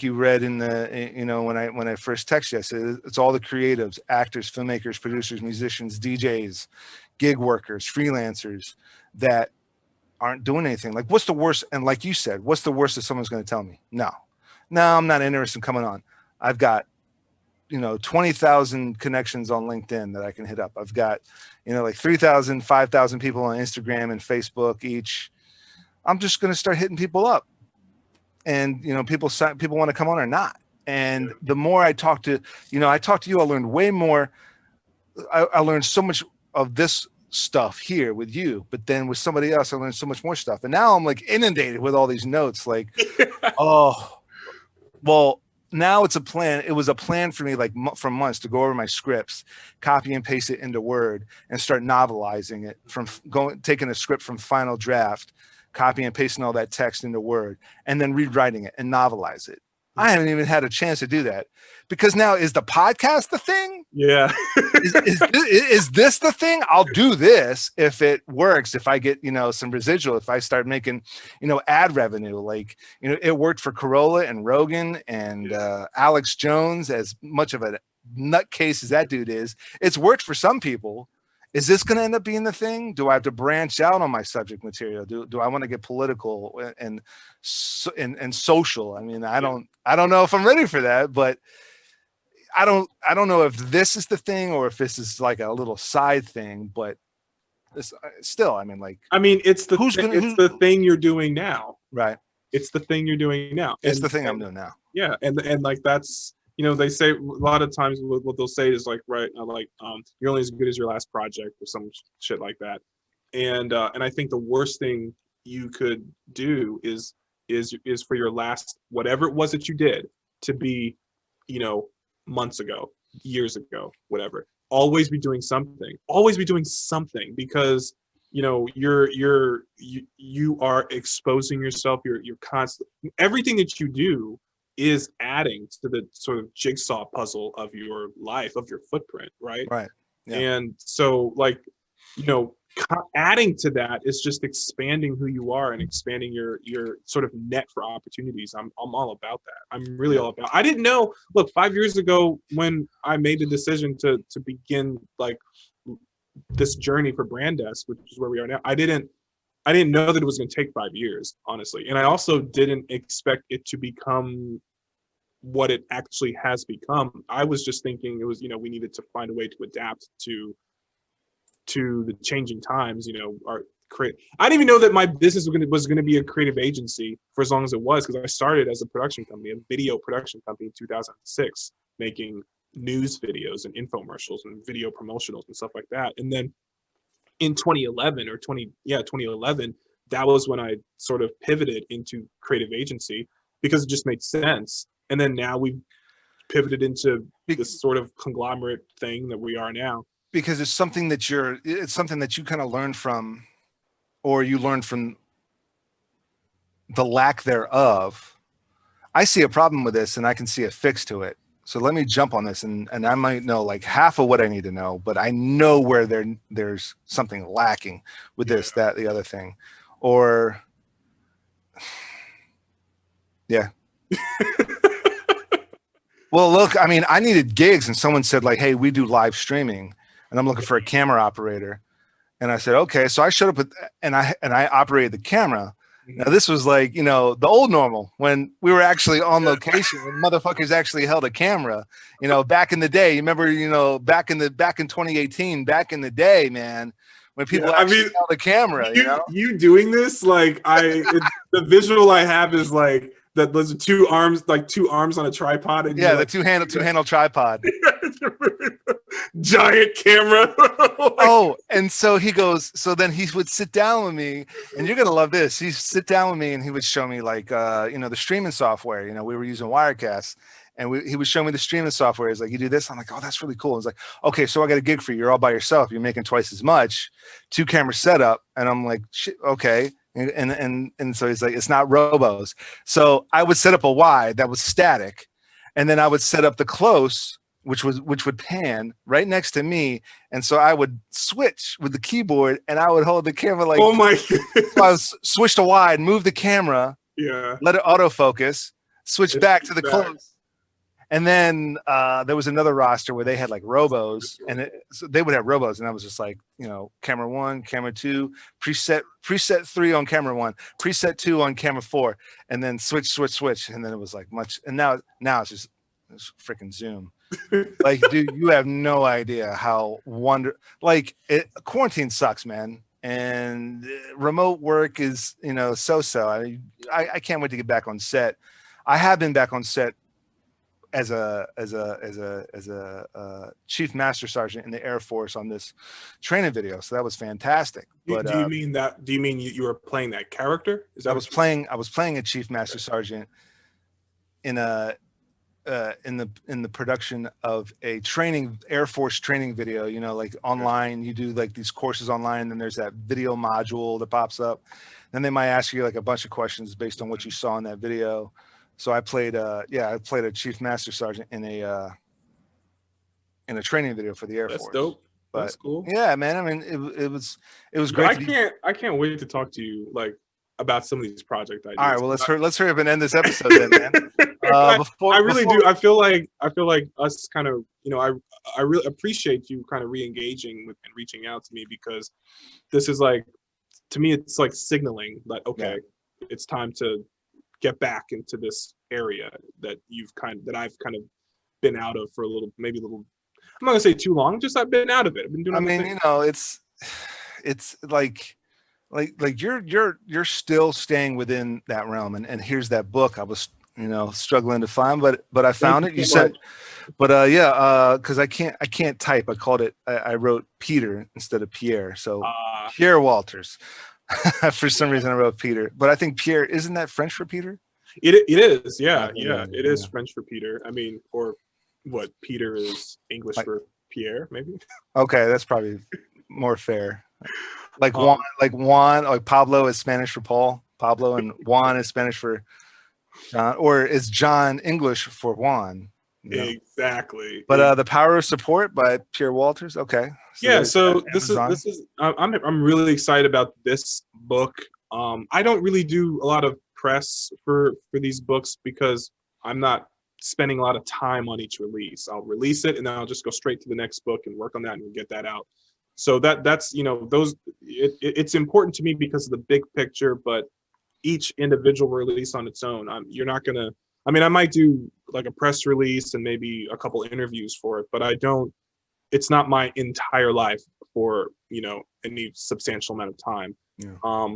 you read in the, you know, when I first texted you, I said it's all the creatives, actors, filmmakers, producers, musicians, DJs, gig workers, freelancers that aren't doing anything. Like, what's the worst? And like you said, what's the worst that someone's going to tell me? No, I'm not interested in coming on. I've got, you know, 20,000 connections on LinkedIn that I can hit up. I've got, you know, like 3,000, 5,000 people on Instagram and Facebook each. I'm just going to start hitting people up. And, you know, people want to come on or not. And the more I talk to, you know, I talked to you, I learned way more. I learned so much of this stuff here with you, but then with somebody else, I learned so much more stuff. And now I'm like inundated with all these notes, like, oh, well, now it's a plan. It was a plan for me, like for months, to go over my scripts, copy and paste it into Word, and start novelizing it from taking a script from final draft, copy and pasting all that text into Word, and then rewriting it and novelize it. I haven't even had a chance to do that, because now, is the podcast the thing? Yeah. is this the thing? I'll do this if it works, if I get, you know, some residual, if I start making, you know, ad revenue. Like, you know, it worked for Corolla and Rogan and Alex Jones, as much of a nutcase as that dude is. It's worked for some people. Is this going to end up being the thing? Do I have to branch out on my subject material? Do I want to get political and social? I mean, I don't know if I'm ready for that, but I don't know if this is the thing or if this is like a little side thing, but it's still, I mean, like, it's the thing you're doing now. Right. It's the thing you're doing now. It's the thing I'm doing now. Yeah. And like, that's, you know, they say a lot of times what they'll say is like, right, you're only as good as your last project, or some shit like that. And I think the worst thing you could do is for your last, whatever it was that you did, to be, you know, months ago, years ago, whatever. Always be doing something. Always be doing something, because, you know, you are exposing yourself. You're constant. Everything that you do is adding to the sort of jigsaw puzzle of your life, of your footprint, right? Right. Yeah. And so, like, you know, adding to that is just expanding who you are and expanding your sort of net for opportunities. I'm all about that. I'm really all about. I didn't know. Look, 5 years ago, when I made the decision to begin like this journey for Brand Desk, which is where we are now, I didn't know that it was going to take 5 years, honestly. And I also didn't expect it to become what it actually has become. I was just thinking it was, you know, we needed to find a way to adapt to the changing times, you know. I didn't even know that my business was going to be a creative agency for as long as it was, because I started as a production company, a video production company in 2006, making news videos and infomercials and video promotionals and stuff like that. And then in 2011, that was when I sort of pivoted into creative agency, because it just made sense. And then now we've pivoted into this sort of conglomerate thing that we are now. Because it's something that you kind of learned from, or you learned from the lack thereof. I see a problem with this and I can see a fix to it. So let me jump on this, and I might know like half of what I need to know, but I know where there's something lacking with this, that, the other thing. Or yeah. Well, look, I mean, I needed gigs, and someone said like, hey, we do live streaming, and I'm looking for a camera operator. And I said, okay. So I showed up with, and I operated the camera. Now this was like, you know, the old normal, when we were actually on location and motherfuckers actually held a camera, you know, back in the day. You remember, you know, back in 2018, back in the day, man, when people actually held a camera. You doing this, like, the visual I have is like that. Those are two arms on a tripod. And the two-handle tripod. Giant camera. Oh, and so he goes, so then he would sit down with me, and you're gonna love this. He'd sit down with me and he would show me like you know, the streaming software. You know, we were using Wirecast, and he would show me the streaming software. He's like, you do this? I'm like, oh, that's really cool. I was like, okay, so I got a gig for you. You're all by yourself. You're making twice as much, 2 camera setup. And I'm like, shit, okay. And so he's like, it's not robos. So I would set up a wide that was static, and then I would set up the close, which would pan right next to me, and so I would switch with the keyboard, and I would hold the camera like. Oh my so I was switch to wide, move the camera, yeah. let it autofocus, switch back to the close. And then there was another roster where they had like robos, and so they would have robos, and I was just like, you know, camera 1, camera 2, preset 3 on camera 1, preset 2 on camera 4, and then switch, and then it was like much. And now it's freaking Zoom. Like, dude, you have no idea how quarantine sucks, man, and remote work is, you know, so. I can't wait to get back on set. I have been back on set as a chief master sergeant in the Air Force on this training video, so that was fantastic. But do you mean that? Do you mean you were playing that character? Is that I was playing a chief master sergeant in a in the production of a Air Force training video. You know, like online, you do like these courses online, and then there's that video module that pops up. Then they might ask you like a bunch of questions based on what you saw in that video. So I played a chief master sergeant in a training video for the Air Force. That's dope. But, that's cool. Yeah, man. I mean, it was great. I can't wait to talk to you like about some of these project ideas. All right, well, let's hurry up and end this episode then, man. I really do. I feel like us kind of, you know, I really appreciate you kind of re-engaging with and reaching out to me, because this is like, to me, it's like signaling that it's time to get back into this area that I've kind of been out of for a little. I'm not gonna say too long, just I've been out of it. I've been doing. I mean, you know, it's like you're still staying within that realm, and here's that book I was, you know, struggling to find, but I found it. You said, but because I can't type. I wrote Peter instead of Pierre, so Pierre Walters. For some reason I wrote Peter, but I think Pierre, isn't that French for Peter? It is, yeah. It is French for Peter. I mean, or what Peter is English for Pierre, maybe. Okay, that's probably more fair. Like Juan, like Pablo is Spanish for Paul, Pablo, and Juan is Spanish for John, or is John English for Juan? You know? Exactly. But The Power of Support by Pierre Walters. Okay. So this is I'm really excited about this book. I don't really do a lot of press for these books because I'm not spending a lot of time on each release. I'll release it and then I'll just go straight to the next book and work on that and get that out. So that's, you know, it's important to me because of the big picture, but each individual release on its own, you're not gonna. I mean, I might do like a press release and maybe a couple interviews for it, but it's not my entire life for, you know, any substantial amount of time. Yeah.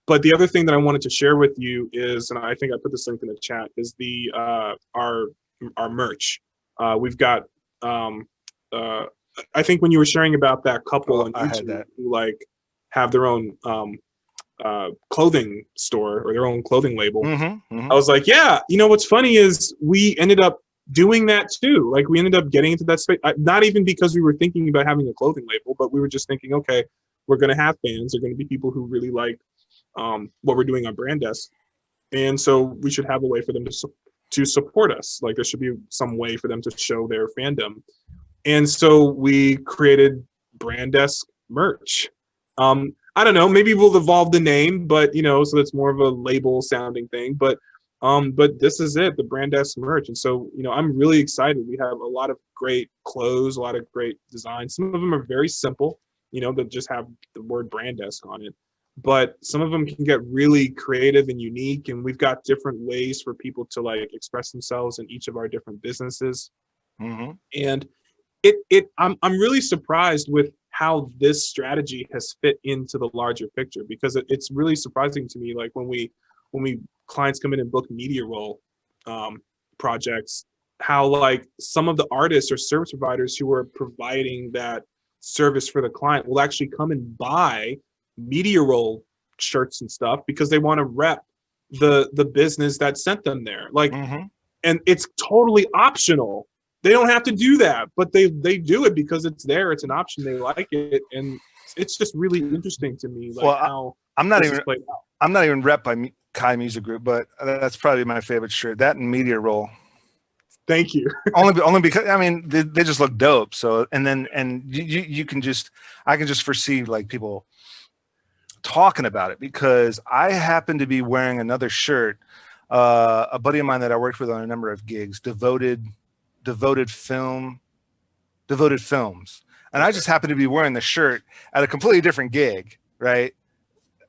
But the other thing that I wanted to share with you is, and I think I put this link in the chat, is the our merch. We've got I think when you were sharing about that couple on YouTube who like have their own clothing store or their own clothing label, I was like, yeah, you know, what's funny is we ended up doing that too. Like we ended up getting into that space, not even because we were thinking about having a clothing label, but we were just thinking, okay, we're going to have fans. They're going to be people who really like what we're doing on Brand Desk. And so we should have a way for them to support us. Like there should be some way for them to show their fandom. And so we created Brand Desk merch. I don't know, maybe we'll evolve the name, but you know, so it's more of a label sounding thing, but this is it, the Brand Desk merch. And so, you know, I'm really excited. We have a lot of great clothes, a lot of great designs. Some of them are very simple, you know, that just have the word Brand Desk on it, but some of them can get really creative and unique. And we've got different ways for people to like express themselves in each of our different businesses. And I'm really surprised with how this strategy has fit into the larger picture, because it's really surprising to me. Like when we clients come in and book media role projects, how like some of the artists or service providers who are providing that service for the client will actually come and buy media role shirts and stuff because they want to rep the business that sent them there. Like, and it's totally optional. They don't have to do that, but they do it because it's there. It's an option. They like it, and it's just really interesting to me. Like how I'm not even rep by Kai Music Group, but that's probably my favorite shirt. That and Media Roll. Thank you. only because I mean they just look dope. So and you can just I can just foresee like people talking about it because I happen to be wearing another shirt. A buddy of mine that I worked with on a number of gigs, devoted films, and I just happen to be wearing the shirt at a completely different gig, right?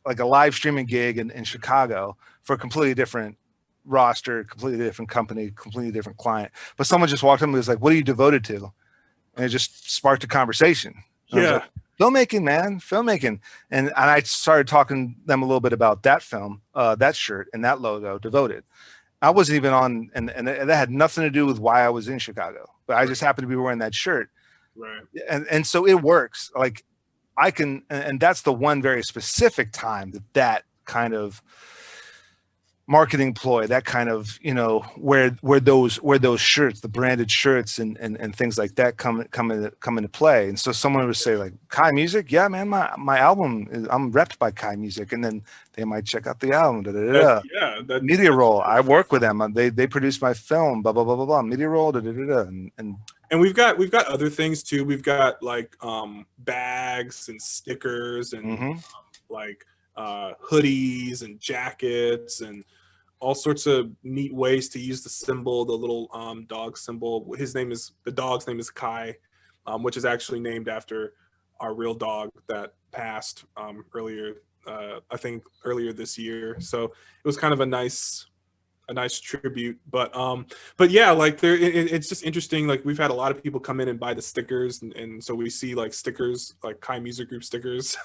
Like a live streaming gig in Chicago for a completely different roster, completely different company, completely different client. But someone just walked up and was like, "What are you devoted to?" And it just sparked a conversation. And I was like, filmmaking, man, filmmaking. And I started talking to them a little bit about that film, that shirt and that logo, Devoted. I wasn't even on, and that had nothing to do with why I was in Chicago, but I just happened to be wearing that shirt. Right. And so it works. Like I can, and that's the one very specific time that kind of marketing ploy, that kind of, you know, where those shirts, the branded shirts and things like that come into play. And so someone would say like, Kai Music, yeah, man, my album I'm repped by Kai Music, and then they might check out the album. Media Roll, I work with them. They produce my film. Blah blah blah blah blah. Media Roll, and we've got other things too. We've got like bags and stickers and like hoodies and jackets and all sorts of neat ways to use the symbol, the little dog symbol. The dog's name is Kai, which is actually named after our real dog that passed earlier, I think earlier this year. So it was kind of a nice tribute. But yeah, like it's just interesting. Like we've had a lot of people come in and buy the stickers, and so we see like stickers, like Kai Music Group stickers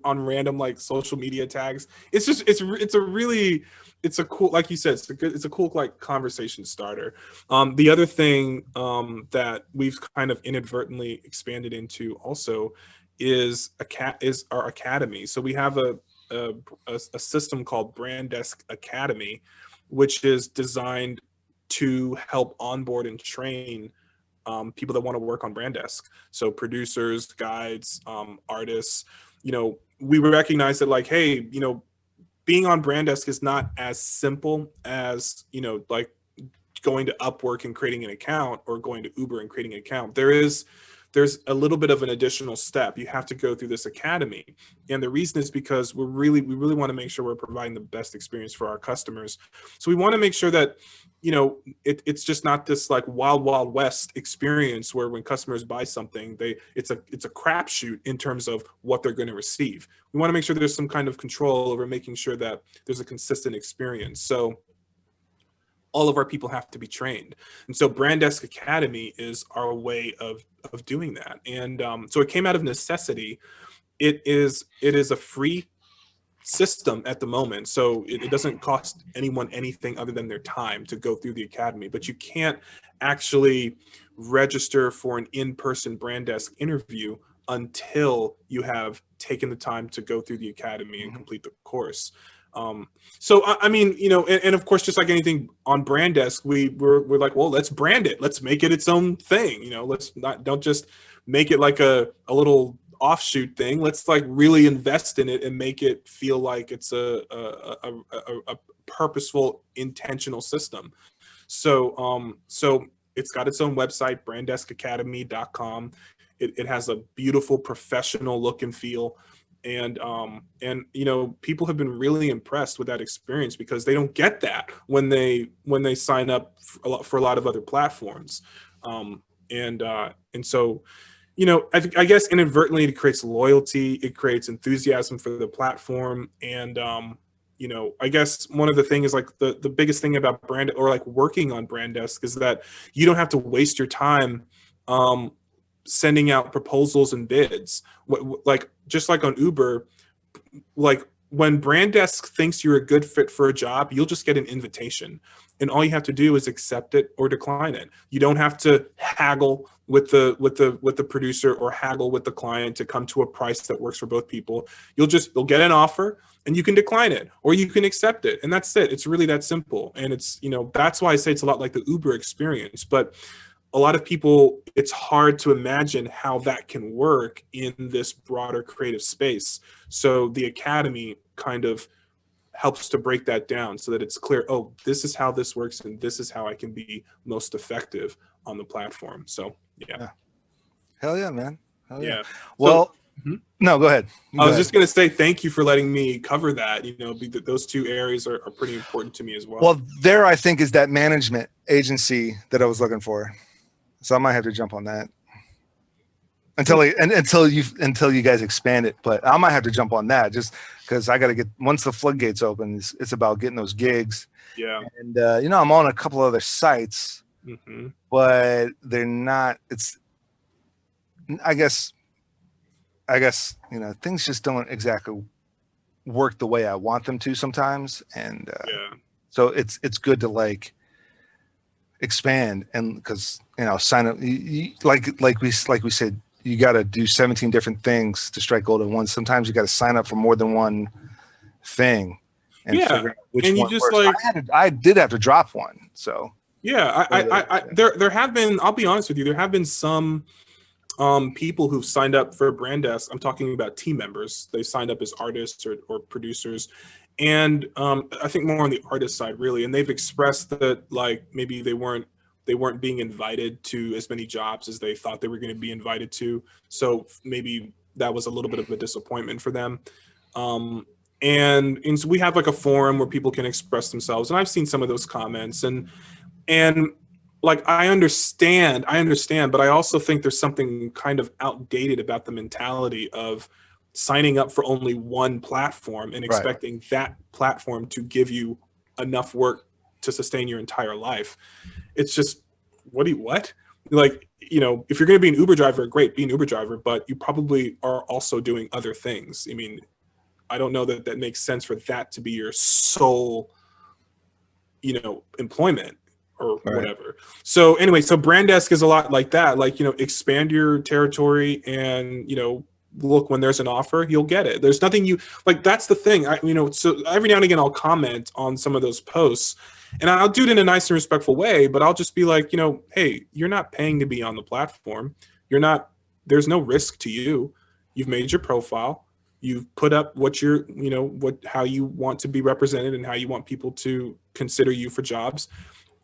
on random like social media tags. It's just it's a cool, like you said, it's a cool like conversation starter. The other thing that we've kind of inadvertently expanded into also is our academy. So we have a system called Brand Desk Academy, which is designed to help onboard and train people that want to work on Brand Desk. So producers, guides, artists, you know, we recognize that like, hey, you know, being on Brand Desk is not as simple as, you know, like going to Upwork and creating an account or going to Uber and creating an account. There's a little bit of an additional step. You have to go through this academy. And the reason is because we really want to make sure we're providing the best experience for our customers. So we want to make sure that, you know, it's just not this like wild west experience where when customers buy something, it's a crapshoot in terms of what they're going to receive. We want to make sure there's some kind of control over making sure that there's a consistent experience. So all of our people have to be trained. And so Brand Desk Academy is our way of doing that. And so it came out of necessity. It is a free system at the moment. So it doesn't cost anyone anything other than their time to go through the academy, but you can't actually register for an in-person Brand Desk interview until you have taken the time to go through the academy and complete the course. So I mean, you know, and of course, just like anything on Brand Desk, we're like, well, let's brand it. Let's make it its own thing. You know, don't just make it like a little offshoot thing. Let's like really invest in it and make it feel like it's a purposeful, intentional system. So it's got its own website, branddeskacademy.com. It has a beautiful professional look and feel. And you know, people have been really impressed with that experience because they don't get that when they sign up for a lot of other platforms. And so, you know, I guess inadvertently it creates loyalty, it creates enthusiasm for the platform. And you know, I guess one of the things is like the biggest thing about brand or like working on Brand Desk is that you don't have to waste your time sending out proposals and bids. Like just like on Uber, like when Brand Desk thinks you're a good fit for a job, you'll just get an invitation, and all you have to do is accept it or decline it. You don't have to haggle with the producer or haggle with the client to come to a price that works for both people. You'll get an offer and you can decline it or you can accept it, and that's it. It's really that simple. And it's, you know, that's why I say it's a lot like the Uber experience. But a lot of people, it's hard to imagine how that can work in this broader creative space. So the Academy kind of helps to break that down so that it's clear, oh, this is how this works and this is how I can be most effective on the platform. So yeah. Hell yeah, man. Hell yeah. Yeah. Well, So, no, go ahead. I was just going to say thank you for letting me cover that. You know, those two areas are pretty important to me as well. Well, there I think is that management agency that I was looking for. So I might have to jump on that until you guys expand it. But I might have to jump on that just because I got to get, once the floodgates open, it's about getting those gigs. Yeah. And you know, I'm on a couple other sites, but they're not. It's, I guess, you know, things just don't exactly work the way I want them to sometimes. And so it's good to like expand, and because, you know, sign up, like we said, you got to do 17 different things to strike gold at once. Sometimes you got to sign up for more than one thing and figure out which one works. Like, I did have to drop one. So yeah, there have been, I'll be honest with you, there have been some people who've signed up for Brand Desk. I'm talking about team members. They signed up as artists or producers, and I think more on the artist side, really. And they've expressed that like maybe they weren't being invited to as many jobs as they thought they were going to be invited to. So maybe that was a little bit of a disappointment for them. And so we have like a forum where people can express themselves, and I've seen some of those comments, and like, I understand, but I also think there's something kind of outdated about the mentality of signing up for only one platform and expecting that platform to give you enough work to sustain your entire life. It's just, what? Like, you know, if you're going to be an Uber driver, great, be an Uber driver, but you probably are also doing other things. I mean, I don't know that makes sense for that to be your sole, you know, employment or whatever. So anyway, so Brand Desk is a lot like that. Like, you know, expand your territory, and, you know, look, when there's an offer, you'll get it. There's nothing you like. That's the thing. You know, so every now and again, I'll comment on some of those posts, and I'll do it in a nice and respectful way, but I'll just be like, you know, hey, you're not paying to be on the platform. You're not, there's no risk to you. You've made your profile. You've put up what you're, you know, how you want to be represented and how you want people to consider you for jobs.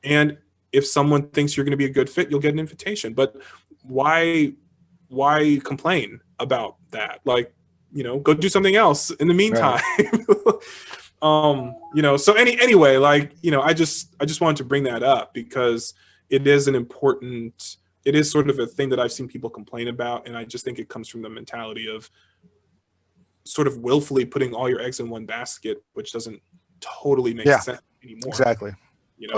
And if someone thinks you're going to be a good fit, you'll get an invitation. But why complain about that? Like, you know, go do something else in the meantime. You know, so anyway, like, you know, I just wanted to bring that up because it is it is sort of a thing that I've seen people complain about. And I just think it comes from the mentality of sort of willfully putting all your eggs in one basket, which doesn't totally make sense anymore. Exactly. You know?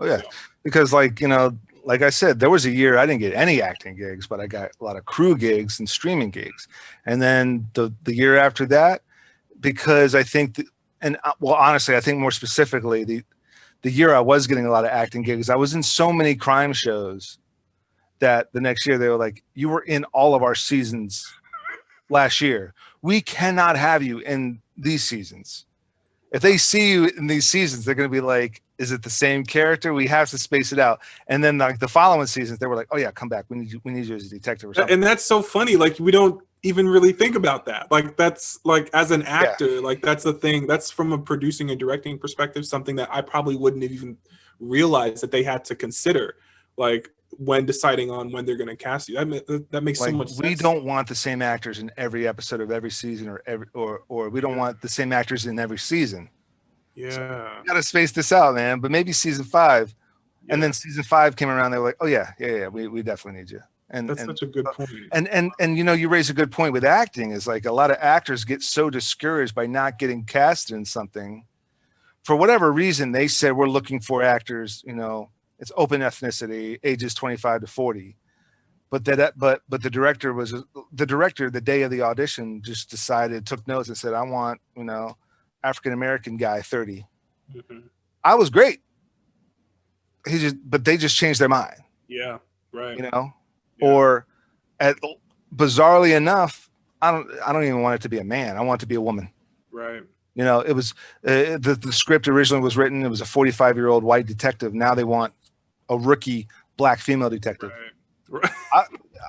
Oh yeah. Because, like, you know, like I said, there was a year I didn't get any acting gigs, but I got a lot of crew gigs and streaming gigs. And then the year after that, because I think, well, honestly, I think more specifically, the year I was getting a lot of acting gigs, I was in so many crime shows that the next year they were like, you were in all of our seasons last year. We cannot have you in these seasons. If they see you in these seasons, they're going to be like, is it the same character? We have to space it out. And then like the following seasons, they were like, oh yeah, come back. We need you as a detective or something. And that's so funny. Like, we don't even really think about that. Like, that's like, as an actor, like, that's the thing. That's from a producing and directing perspective, something that I probably wouldn't have even realized that they had to consider, like, when deciding on when they're going to cast you. That makes so much sense. We don't want the same actors in every episode of every season, or we don't want the same actors in every season. Yeah. So we got to space this out, man. But maybe season 5, and then season 5 came around. They were like, oh yeah, we definitely need you. And that's such a good point. And you know, you raise a good point with acting. Is like a lot of actors get so discouraged by not getting casted in something for whatever reason. They said, we're looking for actors, you know, it's open ethnicity, ages 25 to 40. But the director the day of the audition just decided, took notes and said, I want, you know, African-American guy, 30. I was great. But they just changed their mind. Yeah. Right. You know, or bizarrely enough, I don't even want it to be a man. I want it to be a woman. Right. You know, it was the script originally was written. It was a 45-year-old white detective. Now they want a rookie black female detective. Right.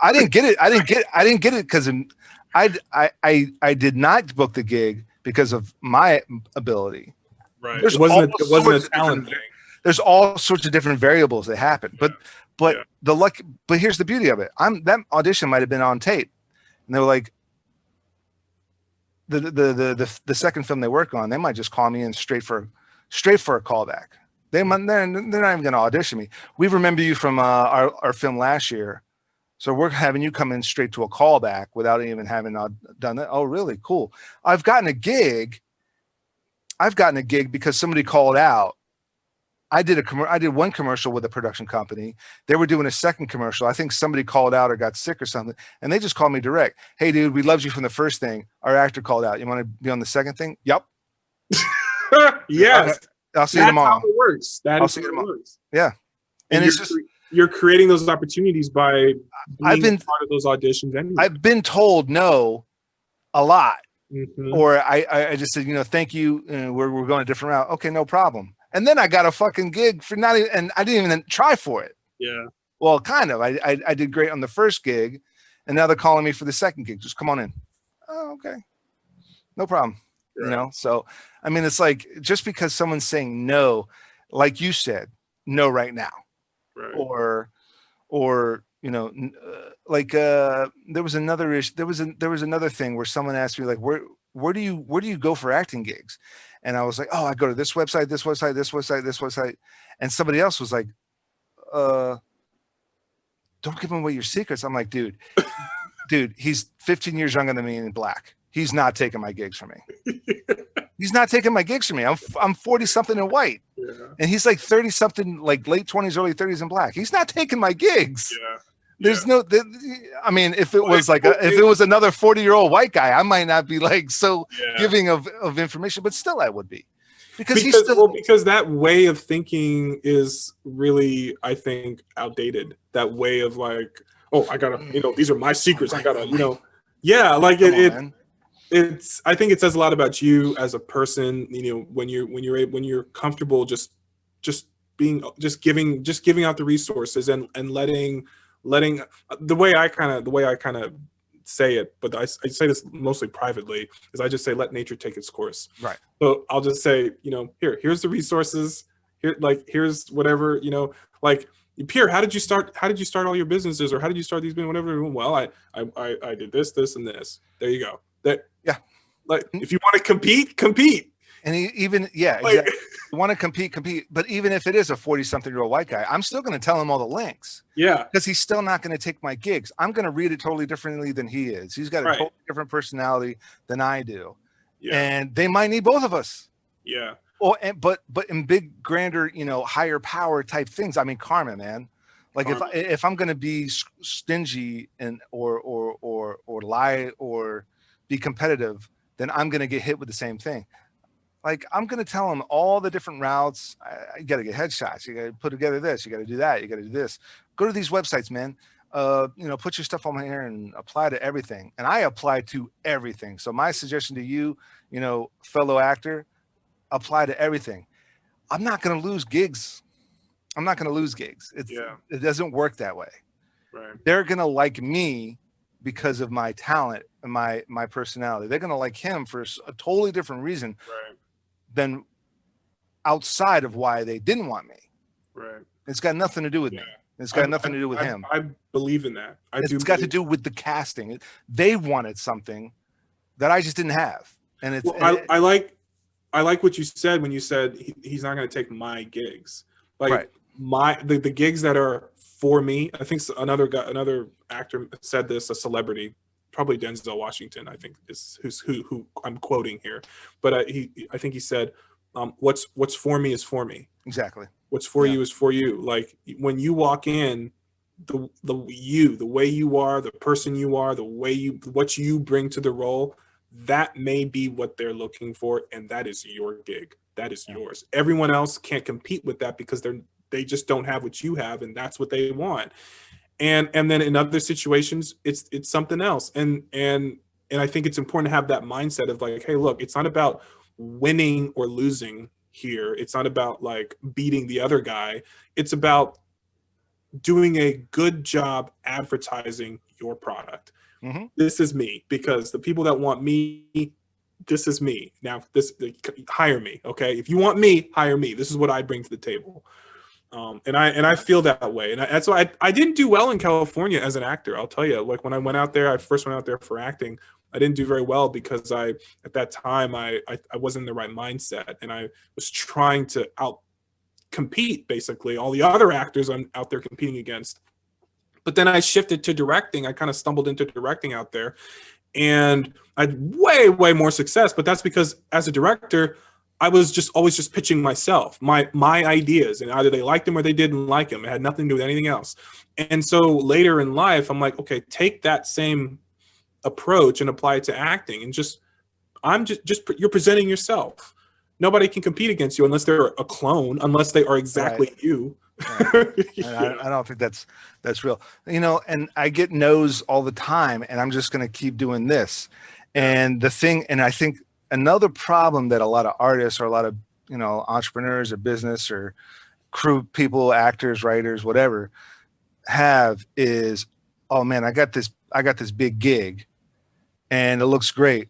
I didn't get it. I didn't get it because I did not book the gig because of my ability. Right. There's It wasn't a talent thing. There's all sorts of different variables that happen. But Yeah. but here's the beauty of it. That audition might have been on tape, and they were like, the second film they work on, they might just call me in straight for a callback. They're not even going to audition me. We remember you from our film last year, so we're having you come in straight to a callback without even having done that. Oh, really? Cool. I've gotten a gig because somebody called out. I did one commercial with a production company. They were doing a second commercial. I think somebody called out or got sick or something, and they just called me direct. Hey, dude, we loved you from the first thing. Our actor called out. You want to be on the second thing? Yep. Yes. I'll see you tomorrow. That's how it works. I'll see you tomorrow. Yeah. And it's you're creating those opportunities by being part of those auditions anyway. I've been told no a lot. Mm-hmm. Or I just said, thank you. We're going a different route. Okay, no problem. And then I got a fucking gig for not even, and I didn't even try for it. Yeah. Well, kind of. I did great on the first gig, and now they're calling me for the second gig. Just come on in. Oh, okay. No problem. Right. So, I mean, it's like, just because someone's saying no, like you said, no right now. Right. Or there was another issue. There was another thing where someone asked me, like, where do you go for acting gigs? And I was like, oh, I go to this website, this website, this website, this website. And somebody else was like, don't give away your secrets. I'm like, dude, he's 15 years younger than me and black. He's not taking my gigs from me. He's not taking my gigs from me. I'm 40 something and white. Yeah. And he's like 30 something, like late 20s, early 30s and black. He's not taking my gigs. Yeah. There's no, I mean, if it was like, if it was another 40-year-old white guy, I might not be like so giving of information, but still I would be. Because that way of thinking is really, I think, outdated. That way of like, oh, I gotta, these are my secrets. I gotta, like it's, I think it says a lot about you as a person, when you're comfortable just giving out the resources and letting the way I kind of say it, but I say this mostly privately, is I just say, let nature take its course. Right. So I'll just say, here's the resources, here's whatever, like, Pierre, how did you start all your businesses, or how did you start these businesses, whatever? Well, I did this, this. There you go. Like, if you want to compete. And exactly. You want to compete. But even if it is a 40-something-year-old white guy, I'm still going to tell him all the links. Yeah. Because he's still not going to take my gigs. I'm going to read it totally differently than he is. He's got a totally different personality than I do. Yeah. And they might need both of us. Yeah. But in big, grander, higher power type things, I mean, karma, man. Like, if I'm going to be stingy and or lie or be competitive, then I'm going to get hit with the same thing. Like, I'm going to tell them all the different routes. You got to get headshots. You got to put together this. You got to do that. You got to do this. Go to these websites, man. Put your stuff on here and apply to everything. And I apply to everything. So my suggestion to you, fellow actor, apply to everything. I'm not going to lose gigs. It doesn't work that way. Right. They're going to like me because of my talent and my personality. They're going to like him for a totally different reason than outside of why they didn't want me. Right. It's got nothing to do with me. It's got nothing to do with him. I believe in that. It's got to do with the casting. They wanted something that I just didn't have. And it's, I like what you said when you said he's not going to take my gigs. Like, the gigs that are for me. I think another actor said this, a celebrity, probably Denzel Washington, I think is who I'm quoting here. But I think he said, what's for me is for me. Exactly. What's for you is for you. Like, when you walk in, the way you are, the person you are, what you bring to the role, that may be what they're looking for, and that is your gig. That is yours. Everyone else can't compete with that because they just don't have what you have, and that's what they want. And then in other situations, it's something else. And I think it's important to have that mindset of like, hey, look, it's not about winning or losing here. It's not about like beating the other guy. It's about doing a good job advertising your product. Mm-hmm. This is me, because the people that want me this is me. Now, hire me, okay? If you want me, hire me. This is what I bring to the table. And I feel that way. And that's why I didn't do well in California as an actor. I'll tell you, like when I went out there, I first went out there for acting. I didn't do very well because at that time, I wasn't in the right mindset. And I was trying to compete basically all the other actors I'm out there competing against. But then I shifted to directing. I kind of stumbled into directing out there, and I had way more success. But that's because as a director, I was always just pitching myself, my ideas, and either they liked them or they didn't like them. It had nothing to do with anything else. And so later in life, I'm like, okay, take that same approach and apply it to acting, and you're presenting yourself. Nobody can compete against you unless they're a clone, unless they are exactly Right. you. Right. I don't think that's real, you know, and I get no's all the time, and I'm just going to keep doing this. And I think another problem that a lot of artists or a lot of, you know, entrepreneurs or business or crew people, actors, writers, whatever, have is, oh man, I got this big gig and it looks great.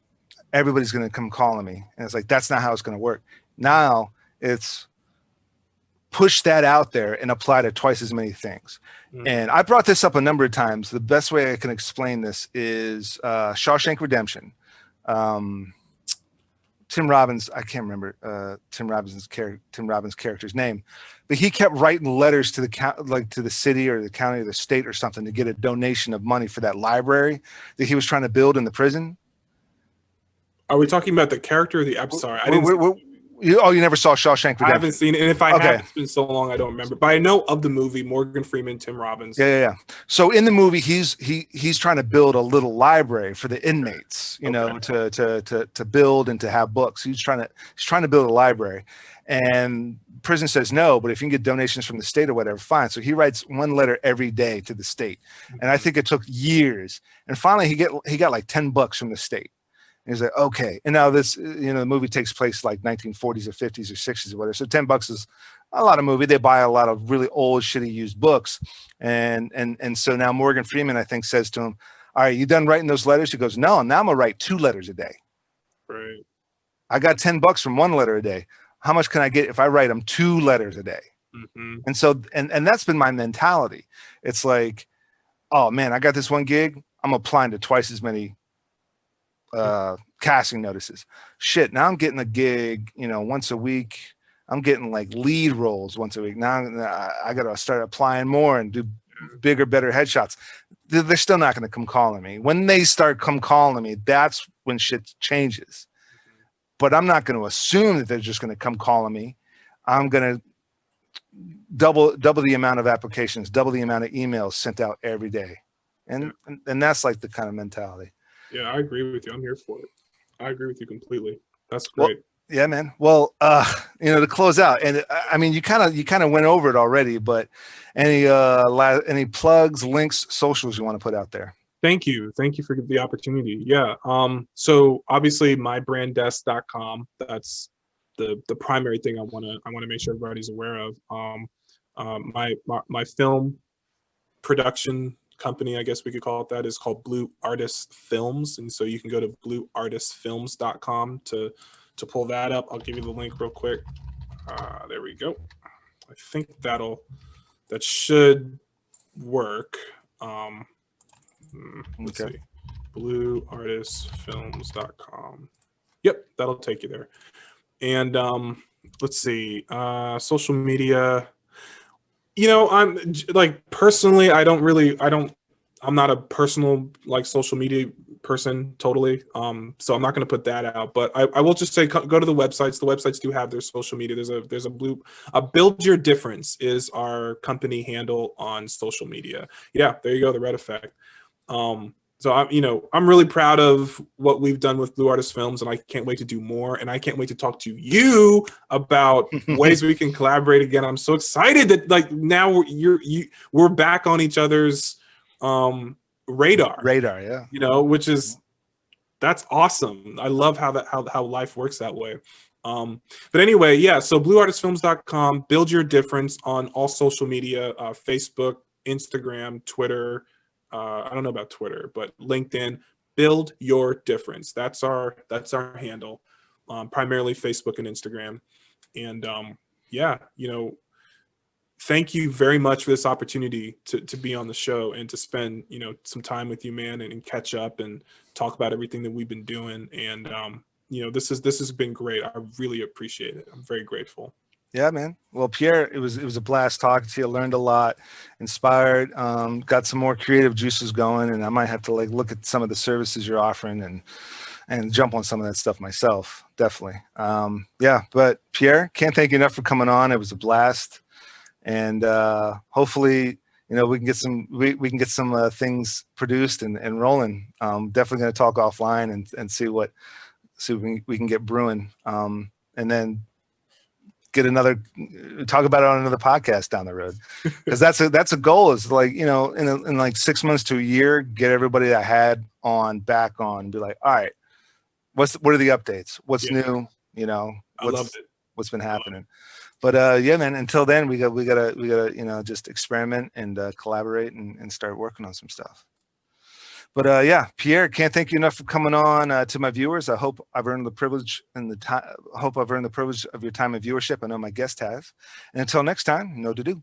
Everybody's going to come calling me. And it's like, that's not how it's going to work. Now it's push that out there and apply to twice as many things. Mm-hmm. And I brought this up a number of times. The best way I can explain this is Shawshank Redemption. Tim Robbins, I can't remember Tim Robbins' character's name, but he kept writing letters to the city or the county or the state or something to get a donation of money for that library that he was trying to build in the prison. Are we talking about the character or the? I'm sorry, you never saw Shawshank Redemption? I haven't seen it, and if I have, it's been so long I don't remember. But I know of the movie, Morgan Freeman, Tim Robbins. Yeah. So in the movie, he's trying to build a little library for the inmates, you know, to build and to have books. He's trying to build a library, and prison says no, but if you can get donations from the state or whatever, fine. So he writes one letter every day to the state, and I think it took years, and finally he got like $10 from the state. And he's like, okay. And now this, you know, the movie takes place like 1940s or 50s or 60s or whatever. So $10 is a lot of movie. They buy a lot of really old, shitty used books. And so now Morgan Freeman, I think, says to him, all right, you done writing those letters? He goes, no, now I'm gonna write 2 letters a day. Right. I got $10 from 1 letter a day. How much can I get if I write them 2 letters a day? Mm-hmm. And so, and that's been my mentality. It's like, oh man, I got this one gig. I'm applying to twice as many casting notices. Shit, now I'm getting a gig, you know, once a week. I'm getting like lead roles once a week. Now I got to start applying more and do bigger, better headshots. They're still not going to come calling me. When they start come calling me, that's when shit changes. But I'm not going to assume that they're just going to come calling me. I'm going to double the amount of applications, double the amount of emails sent out every day. And that's like the kind of mentality. Yeah, I agree with you. I'm here for it. I agree with you completely. That's great. Well, yeah, man. Well, you know, to close out, and I mean, you kind of went over it already, but any plugs, links, socials you want to put out there? Thank you for the opportunity. Yeah. So obviously mybranddesk.com. That's the primary thing I want to make sure everybody's aware of. My film production company, I guess we could call it that, is called Blue Artist Films, and so you can go to blueartistfilms.com to pull that up. I'll give you the link real quick. There we go. I think that should work. Let's see, blueartistfilms.com. Yep, that'll take you there. And let's see, social media. You know, I'm like, personally, I'm not a personal like social media person totally. So I'm not going to put that out, but I will just say, go to the websites. The websites do have their social media. There's a Build Your Difference is our company handle on social media. Yeah, there you go. The Red Effect. So I'm really proud of what we've done with Blue Artist Films, and I can't wait to do more. And I can't wait to talk to you about ways we can collaborate again. I'm so excited that like now we're back on each other's radar. Yeah. You know, that's awesome. I love how life works that way. But anyway, yeah. So blueartistfilms.com. Build Your Difference on all social media: Facebook, Instagram, Twitter. I don't know about Twitter, but LinkedIn. Build Your Difference. That's our handle, primarily Facebook and Instagram. And yeah, you know, thank you very much for this opportunity to be on the show and to spend, you know, some time with you, man, and catch up and talk about everything that we've been doing. And you know, this has been great. I really appreciate it. I'm very grateful. Yeah, man. Well, Pierre, it was a blast talking to you. Learned a lot, inspired, got some more creative juices going, and I might have to like look at some of the services you're offering and jump on some of that stuff myself. Definitely. Yeah, but Pierre, can't thank you enough for coming on. It was a blast, and hopefully, you know, we can get some things produced and rolling. Definitely going to talk offline and see what we can get brewing, and then talk about it on another podcast down the road, because that's a goal, is like, you know, in like 6 months to a year, get everybody that I had back on and be like, all right, what are the updates, what's new, you know, what's been happening. But yeah, man, until then we gotta you know, just experiment and collaborate and start working on some stuff. But yeah, Pierre, can't thank you enough for coming on. To my viewers, I hope I've earned the privilege of your time and viewership. I know my guest has. And until next time, know to do.